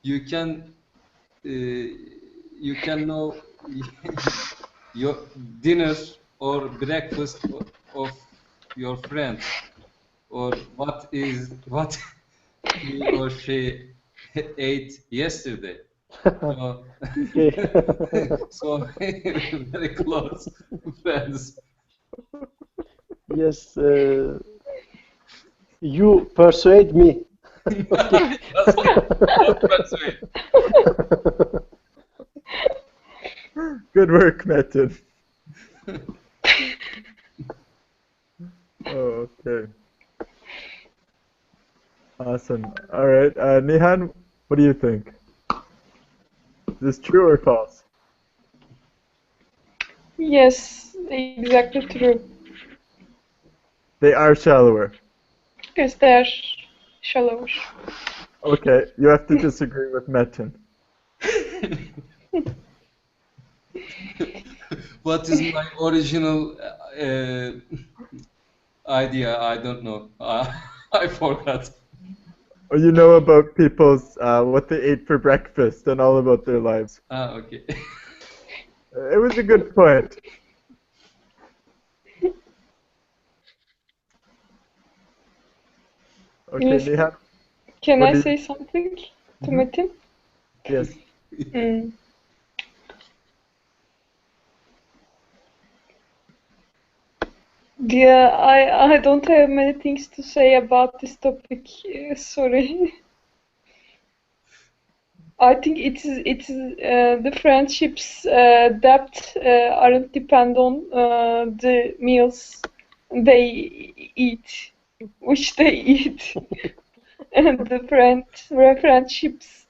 Speaker 3: you can you can know your dinner or breakfast of your friends or what he or she ate yesterday. So,
Speaker 4: Okay.
Speaker 3: so very close friends.
Speaker 4: Yes, you persuade me.
Speaker 3: That's good. That's right.
Speaker 2: Good work, Metin. Oh, okay. Awesome. All right. Nihan, what do you think? Is this true or false?
Speaker 1: Yes, exactly true.
Speaker 2: They are shallower.
Speaker 1: Yes, they are shallower.
Speaker 2: Okay, you have to disagree with Metin.
Speaker 3: What is my original idea? I don't know. I forgot.
Speaker 2: Or you know about people's what they ate for breakfast and all about their lives.
Speaker 3: Okay.
Speaker 2: It was a good point. Okay,
Speaker 1: Yes,
Speaker 2: Nihan,
Speaker 1: can
Speaker 2: what
Speaker 1: I
Speaker 2: do
Speaker 1: say
Speaker 2: you?
Speaker 1: something to
Speaker 2: Mhm.
Speaker 1: Metin?
Speaker 2: Yes.
Speaker 1: Mm. Yeah, I don't have many things to say about this topic. Sorry. I think the friendships depth aren't depend on the meals they eat, which they eat, and the friendships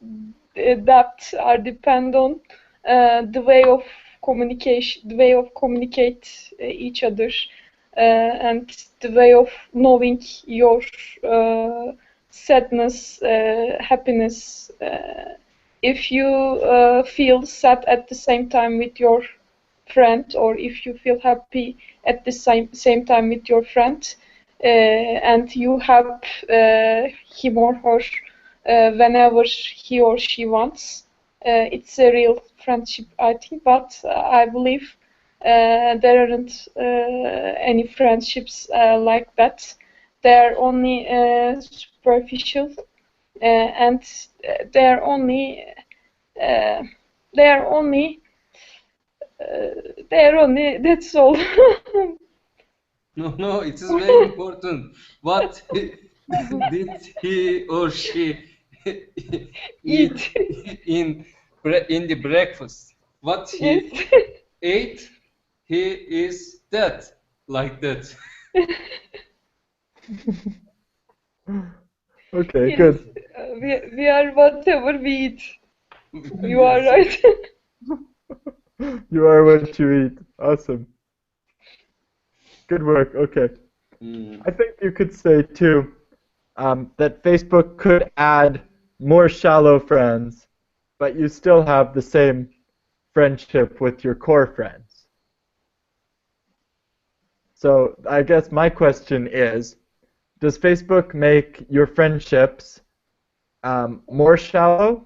Speaker 1: depth are depend on the way of communication, the way of communicate each other, and the way of knowing your sadness, happiness. If you feel sad at the same time with your friend, or if you feel happy at the same time with your friend, and you help him or her whenever he or she wants, it's a real friendship, I think. But I believe there aren't any friendships like that. They're only superficial, and they're only uh, they're only they're only that's all.
Speaker 3: No, no, it is very important. What did he or she eat
Speaker 1: Eat.
Speaker 3: in the breakfast? What
Speaker 1: Yes.
Speaker 3: he ate, he is dead like that.
Speaker 2: Okay,
Speaker 1: Yes.
Speaker 2: good.
Speaker 1: We are whatever we eat. You are
Speaker 3: Yes.
Speaker 1: right.
Speaker 2: You are what you eat. Awesome. Good work. Okay.
Speaker 3: Mm.
Speaker 2: I think you could say too that Facebook could add more shallow friends, but you still have the same friendship with your core friends. So I guess my question is, does Facebook make your friendships more shallow,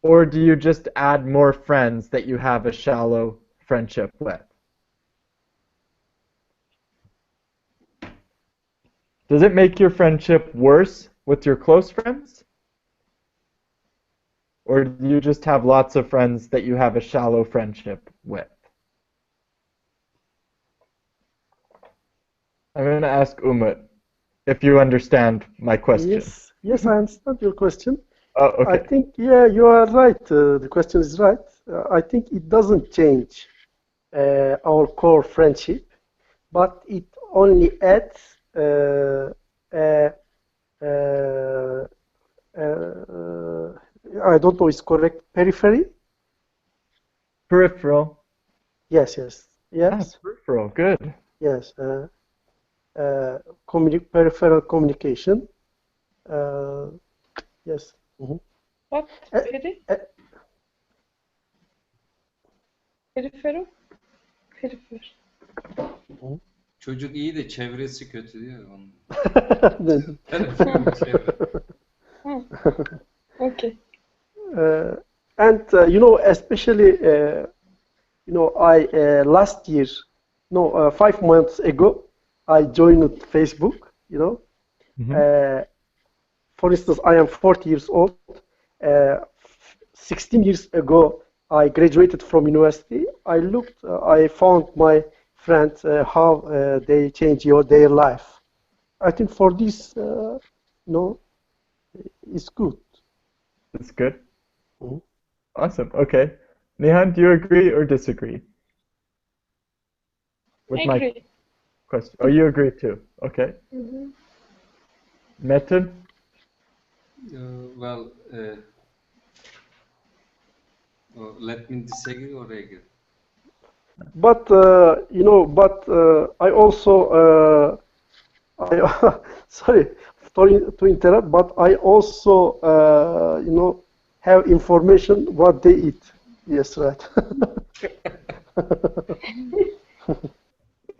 Speaker 2: or do you just add more friends that you have a shallow friendship with? Does it make your friendship worse with your close friends? Or do you just have lots of friends that you have a shallow friendship with? I'm going to ask Umut if you understand my question.
Speaker 4: Yes, I understand your question.
Speaker 2: Oh, okay.
Speaker 4: I think, yeah, you are right. The question is right. I think it doesn't change our core friendship, but it only adds I don't know it's correct, periphery?
Speaker 2: Peripheral.
Speaker 4: Yes.
Speaker 2: Peripheral, good.
Speaker 4: Yes. Peripheral communication. Yes.
Speaker 1: What? Peripheral? Perifer.
Speaker 3: Çocuk iyi de çevresi kötü diyor onun.
Speaker 1: Okay.
Speaker 4: And especially I last year, 5 months ago, I joined Facebook. For instance, I am 40 years old. 16 years ago, I graduated from university. I found my friends how they change their life. I think for this, it's good.
Speaker 2: It's good? Awesome. Okay. Nihan, do you agree or disagree with my question? Oh, you agree too. Okay. Metin?
Speaker 3: Well, let me disagree or agree.
Speaker 4: But I also sorry to interrupt, but I also have information what they eat. Yes, right.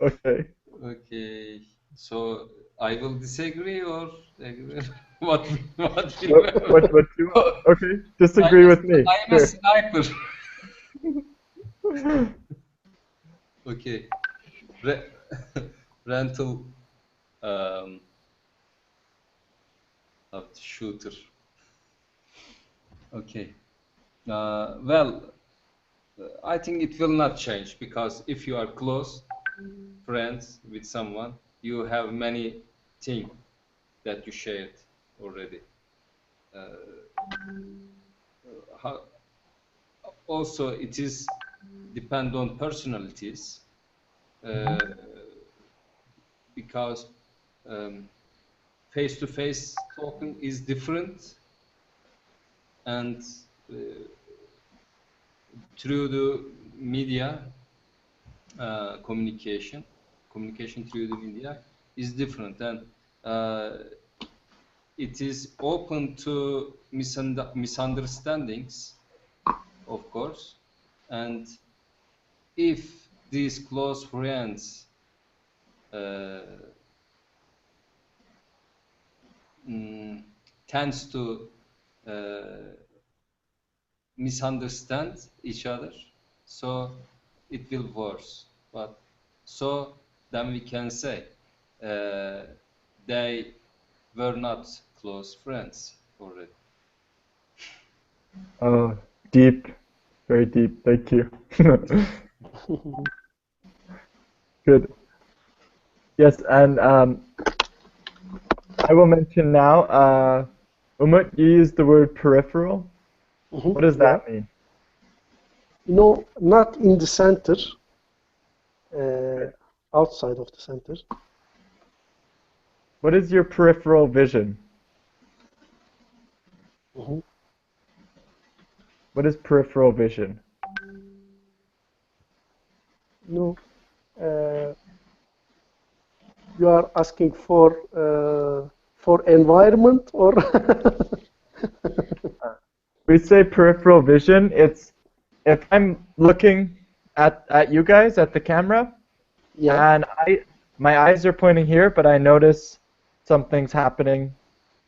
Speaker 2: Okay.
Speaker 3: Okay. So I will disagree or agree? What you
Speaker 2: want? Okay. Disagree with me.
Speaker 3: I'm a sniper. Okay. Rental shooter. Okay. Well, I think it will not change because if you are close friends with someone, you have many things that you shared already. Also, it is depend on personalities because face-to-face talking is different, and through the media communication through the media is different, and it is open to misunderstandings, of course, and if these close friends tends to misunderstand each other, so it will worse. But so then we can say they were not close friends already.
Speaker 2: Oh, deep. Very deep. Thank you. Good. Yes, and I will mention now, Umut, you used the word peripheral. What does that mean?
Speaker 4: Not in the center, outside of the center.
Speaker 2: What is your peripheral vision? What is peripheral vision?
Speaker 4: You are asking for environment or?
Speaker 2: We say peripheral vision. It's if I'm looking at you guys at the camera,
Speaker 4: Yeah.
Speaker 2: And my eyes are pointing here, but I notice something's happening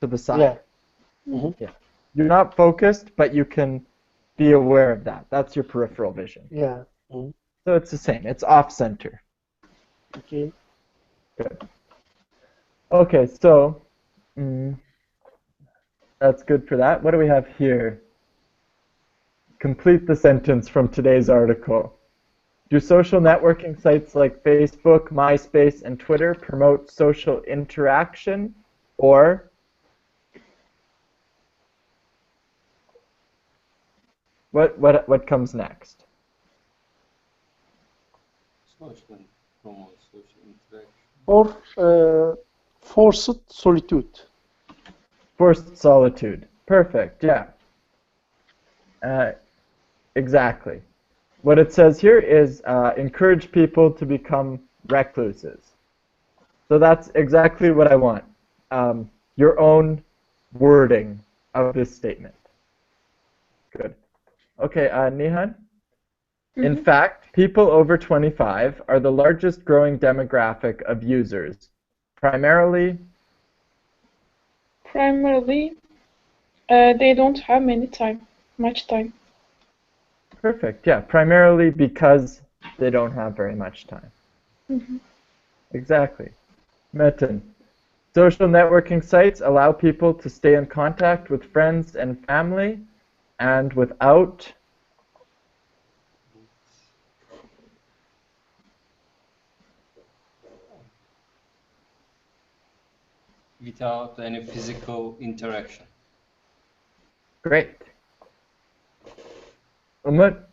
Speaker 2: to the side.
Speaker 4: Yeah. Mm-hmm.
Speaker 2: Yeah. You're not focused, but you can be aware of that. That's your peripheral vision.
Speaker 4: Yeah. Mm-hmm.
Speaker 2: So it's the same. It's off-center.
Speaker 4: Okay.
Speaker 2: Good. Okay, so that's good for that. What do we have here? Complete the sentence from today's article. Do social networking sites like Facebook, MySpace, and Twitter promote social interaction, or what comes next?
Speaker 3: Social promote social interaction.
Speaker 4: Or forced solitude.
Speaker 2: Forced solitude. Perfect, yeah. Exactly. What it says here is encourage people to become recluses. So that's exactly what I want. Your own wording of this statement. Good. Okay, Nihan? In fact, people over 25 are the largest growing demographic of users, primarily
Speaker 1: They don't have much time.
Speaker 2: perfect, yeah, primarily because they don't have very much time. Exactly. Metin. Social networking sites allow people to stay in contact with friends and family and without
Speaker 3: Without any physical interaction.
Speaker 2: great. Umut,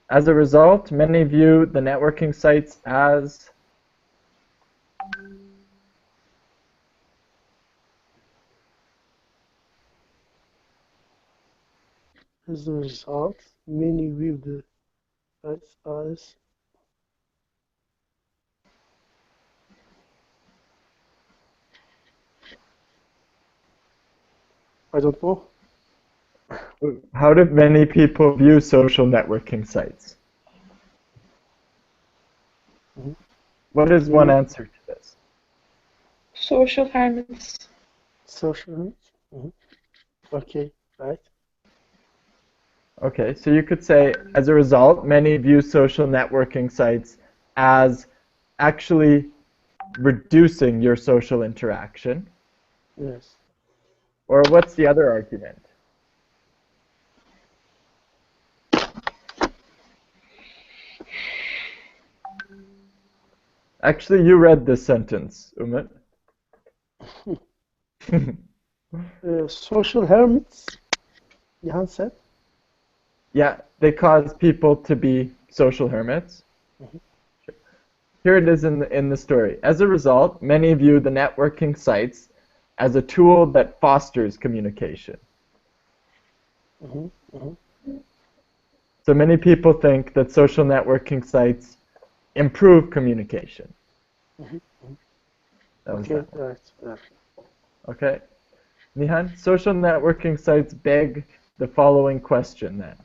Speaker 2: as a result, many view the networking sites as
Speaker 4: As a result, many view the sites as I don't know.
Speaker 2: how do many people view social networking sites? What is one answer to this?
Speaker 1: Social hermits.
Speaker 4: Social. Okay, right.
Speaker 2: Okay, so you could say, as a result, many view social networking sites as actually reducing your social interaction.
Speaker 4: Yes.
Speaker 2: Or what's the other argument? Actually, you read this sentence, Umut.
Speaker 4: Social hermits, Nihan said.
Speaker 2: Yeah, they cause people to be social hermits. Here it is in the story. As a result, many view the networking sites as a tool that fosters communication. So many people think that social networking sites improve communication. That was
Speaker 4: Okay,
Speaker 2: that one.
Speaker 4: right.
Speaker 2: Okay. Nihan, social networking sites beg the following question then.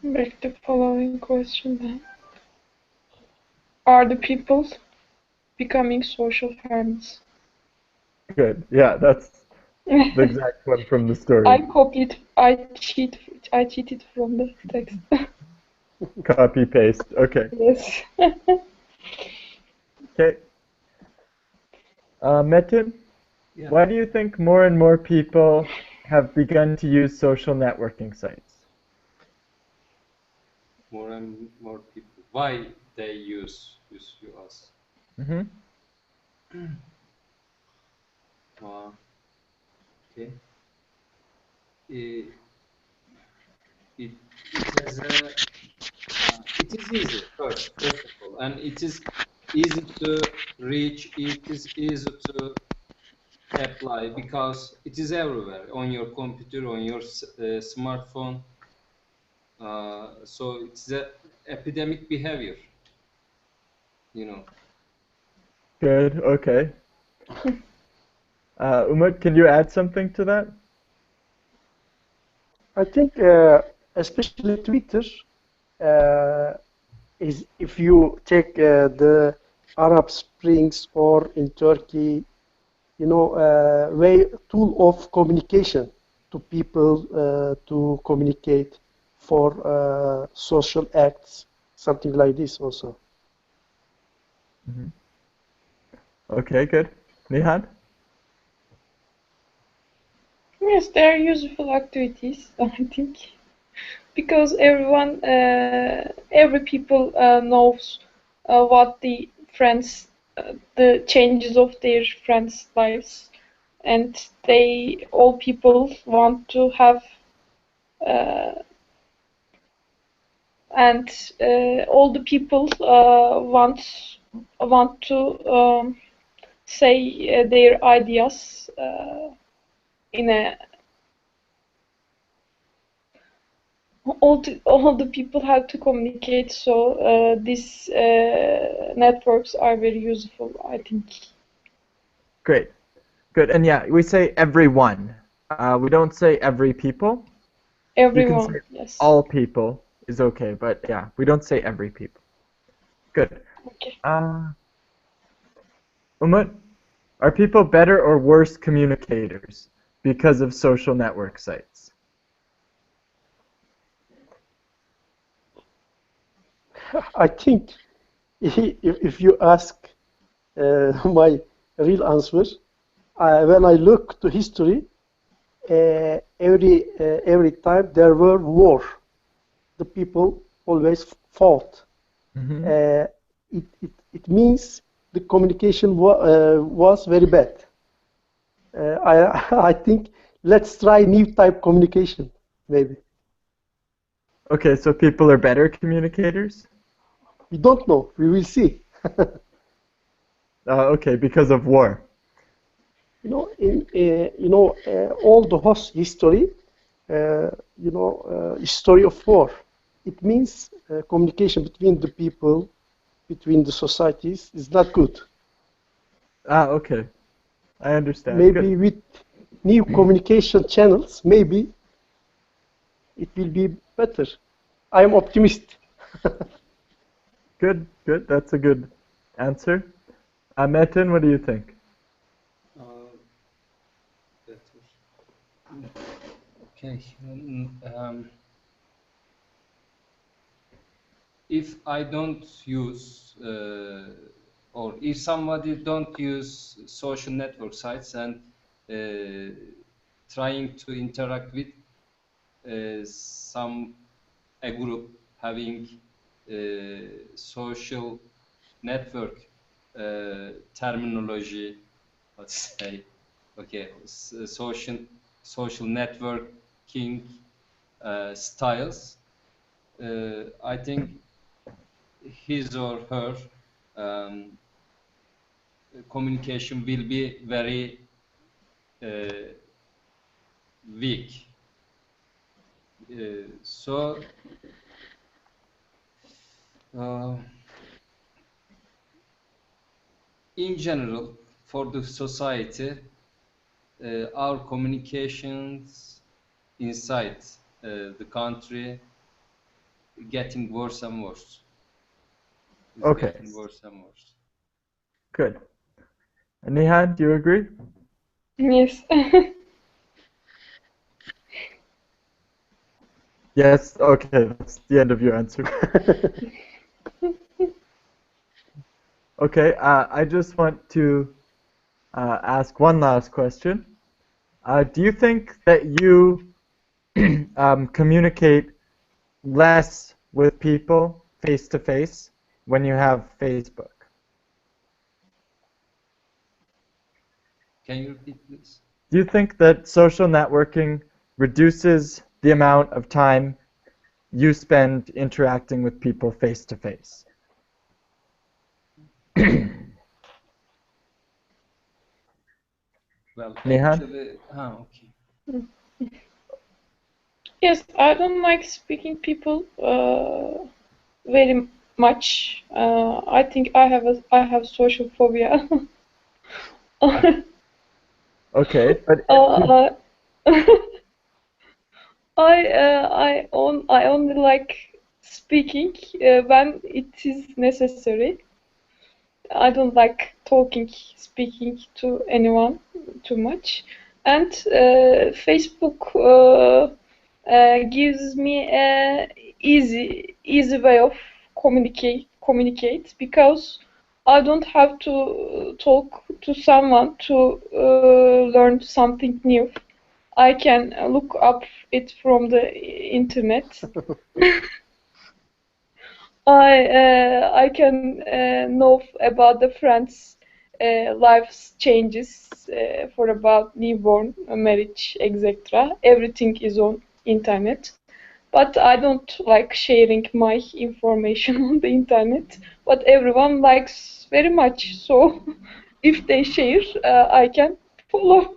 Speaker 1: Back the following question then. Are the people becoming social hermits?
Speaker 2: Good. Yeah, that's the exact one from the story.
Speaker 1: I cheated from the text.
Speaker 2: Copy paste. Okay.
Speaker 1: Yes.
Speaker 2: Okay. Metin,
Speaker 3: Yeah.
Speaker 2: why do you think more and more people have begun to use social networking sites?
Speaker 3: More and more people. Why they use us? Okay. It has a it is easy first of all, and it is easy to reach. It is easy to apply because it is everywhere on your computer, on your smartphone. So it's the epidemic behavior, you know.
Speaker 2: Good. Okay. Umut, can you add something to that?
Speaker 4: I think especially Twitter, is if you take the Arab Springs or in Turkey, you know, way tool of communication to people to communicate for social acts, something like this also.
Speaker 2: Okay, good. Nihan?
Speaker 1: Yes, they are useful activities, I think, because every people knows what the changes of their friends' lives, and all people want to have, uh, and all the people want to say their ideas in a all the people have to communicate, so these networks are very useful, I think.
Speaker 2: Great. Good. And yeah, we say everyone. We don't say every people. You can say
Speaker 1: Everyone, yes.
Speaker 2: all people is okay, but yeah, we don't say every people. Good.
Speaker 1: Okay.
Speaker 2: Umut, are people better or worse communicators because of social network sites?
Speaker 4: I think if you ask my real answer, when I look to history, every time there were war, the people always fought.
Speaker 2: Mm-hmm.
Speaker 4: It means the communication was very bad. I think let's try new type communication, maybe.
Speaker 2: Okay, so people are better communicators?
Speaker 4: We don't know. We will see.
Speaker 2: Okay, because of war.
Speaker 4: You know, all the host history, history of war. It means communication between the people, between the societies is not good.
Speaker 2: Okay. I understand.
Speaker 4: Maybe
Speaker 2: Good.
Speaker 4: with new communication channels, maybe it will be better. I am optimist.
Speaker 2: Good, good. That's a good answer. Metin, what do you think?
Speaker 3: Better. Okay. If I don't use or if somebody don't use social network sites and trying to interact with a group having social network terminology, let's say, okay, social networking styles, I think his or her communication will be very weak. So in general, for the society, our communications inside the country getting worse and worse. It's
Speaker 2: Okay.
Speaker 3: getting worse and worse.
Speaker 2: Good. And Nihan, do you agree?
Speaker 1: Yes.
Speaker 2: Yes. Okay, that's the end of your answer. Okay, I just want to ask one last question. Do you think that you communicate less with people face to face when you have Facebook?
Speaker 3: Can you repeat, please?
Speaker 2: Do you think that social networking reduces the amount of time you spend interacting with people face to face?
Speaker 3: Well,
Speaker 2: Nihan?
Speaker 3: actually, okay.
Speaker 1: Yes, I don't like speaking people very much. I think I have social phobia.
Speaker 2: Okay, but
Speaker 1: I only like speaking when it is necessary. I don't like speaking to anyone too much. And Facebook gives me a easy way of communicate because I don't have to talk to someone to learn something new. I can look up it from the internet. I can know about the friends' life's changes for about newborn, marriage, etc. Everything is on internet. But I don't like sharing my information on the internet. But everyone likes very much. So if they share, I can follow.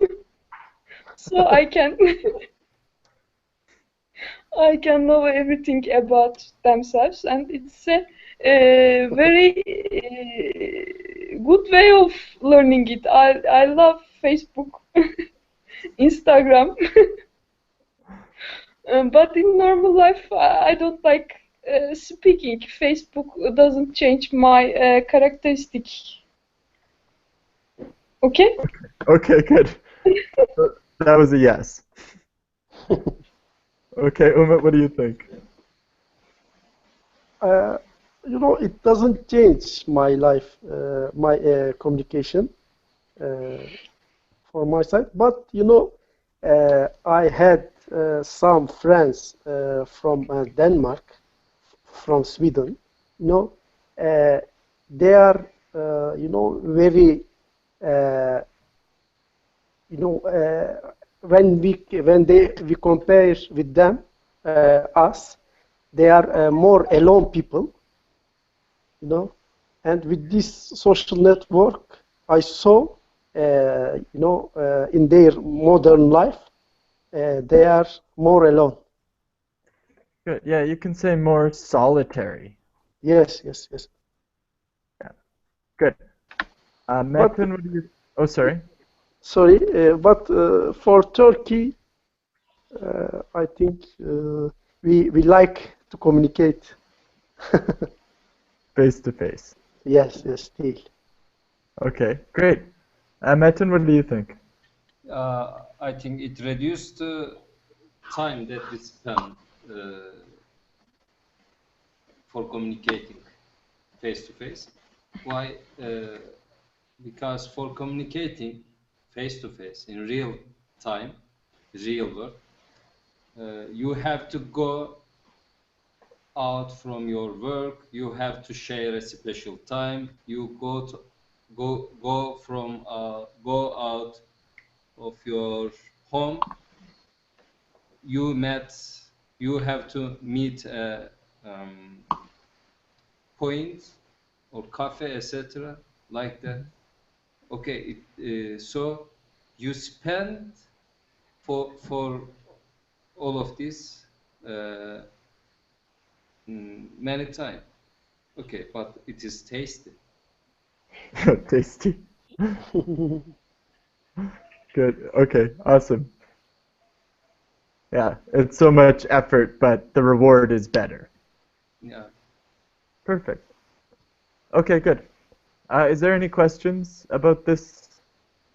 Speaker 1: So I can know everything about themselves, and it's a very good way of learning it. I love Facebook, Instagram, but in normal life, I don't like speaking. Facebook doesn't change my characteristic. Okay?
Speaker 2: Okay, good. That was a yes. Okay, Umit, what do you think?
Speaker 4: It doesn't change my life, my communication for my side. But I had some friends from Denmark, from Sweden. You know, they are, very, uh, when we compare with them, us, they are more alone people. And with this social network, I saw, in their modern life, they are more alone.
Speaker 2: Good. Yeah, you can say more solitary.
Speaker 4: Yes.
Speaker 2: Yeah. Good. Metin, what do you? Oh, sorry.
Speaker 4: Sorry, but for Turkey, I think we like to communicate.
Speaker 2: Face to face.
Speaker 4: Yes, still.
Speaker 2: Okay, great. Metin, what do you think?
Speaker 3: I think it reduced the time that we spend for communicating face to face. Why? Because for communicating face to face in real time, real world, you have to go out from your work. You have to share a special time. You go from go out of your home. You have to meet a point or cafe, etc. like that. Okay, so you spend for all of this many time. Okay, but it is tasty.
Speaker 2: Tasty. Good. Okay, awesome. Yeah, it's so much effort, but the reward is better.
Speaker 3: Yeah.
Speaker 2: Perfect. Okay, good. Is there any questions about this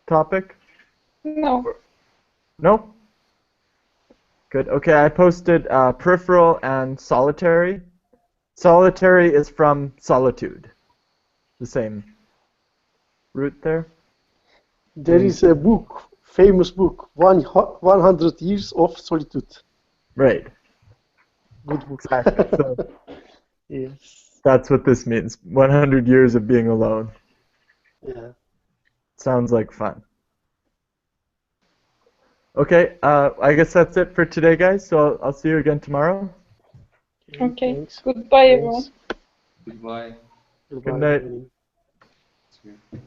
Speaker 2: topic?
Speaker 1: No.
Speaker 2: No? Good. Okay, I posted peripheral and solitary. Solitary is from solitude. The same root there.
Speaker 4: There is a book, famous book, 100 Years of Solitude.
Speaker 2: Right.
Speaker 4: Good book.
Speaker 2: Exactly. So
Speaker 4: Yes.
Speaker 2: that's what this means. 100 years of being alone.
Speaker 4: Yeah.
Speaker 2: Sounds like fun. Okay, I guess that's it for today, guys. So I'll see you again tomorrow.
Speaker 1: Okay.
Speaker 4: Thanks.
Speaker 1: Goodbye,
Speaker 4: Thanks.
Speaker 1: everyone.
Speaker 3: Goodbye.
Speaker 4: Goodbye.
Speaker 2: night.
Speaker 4: Evening.
Speaker 3: See you.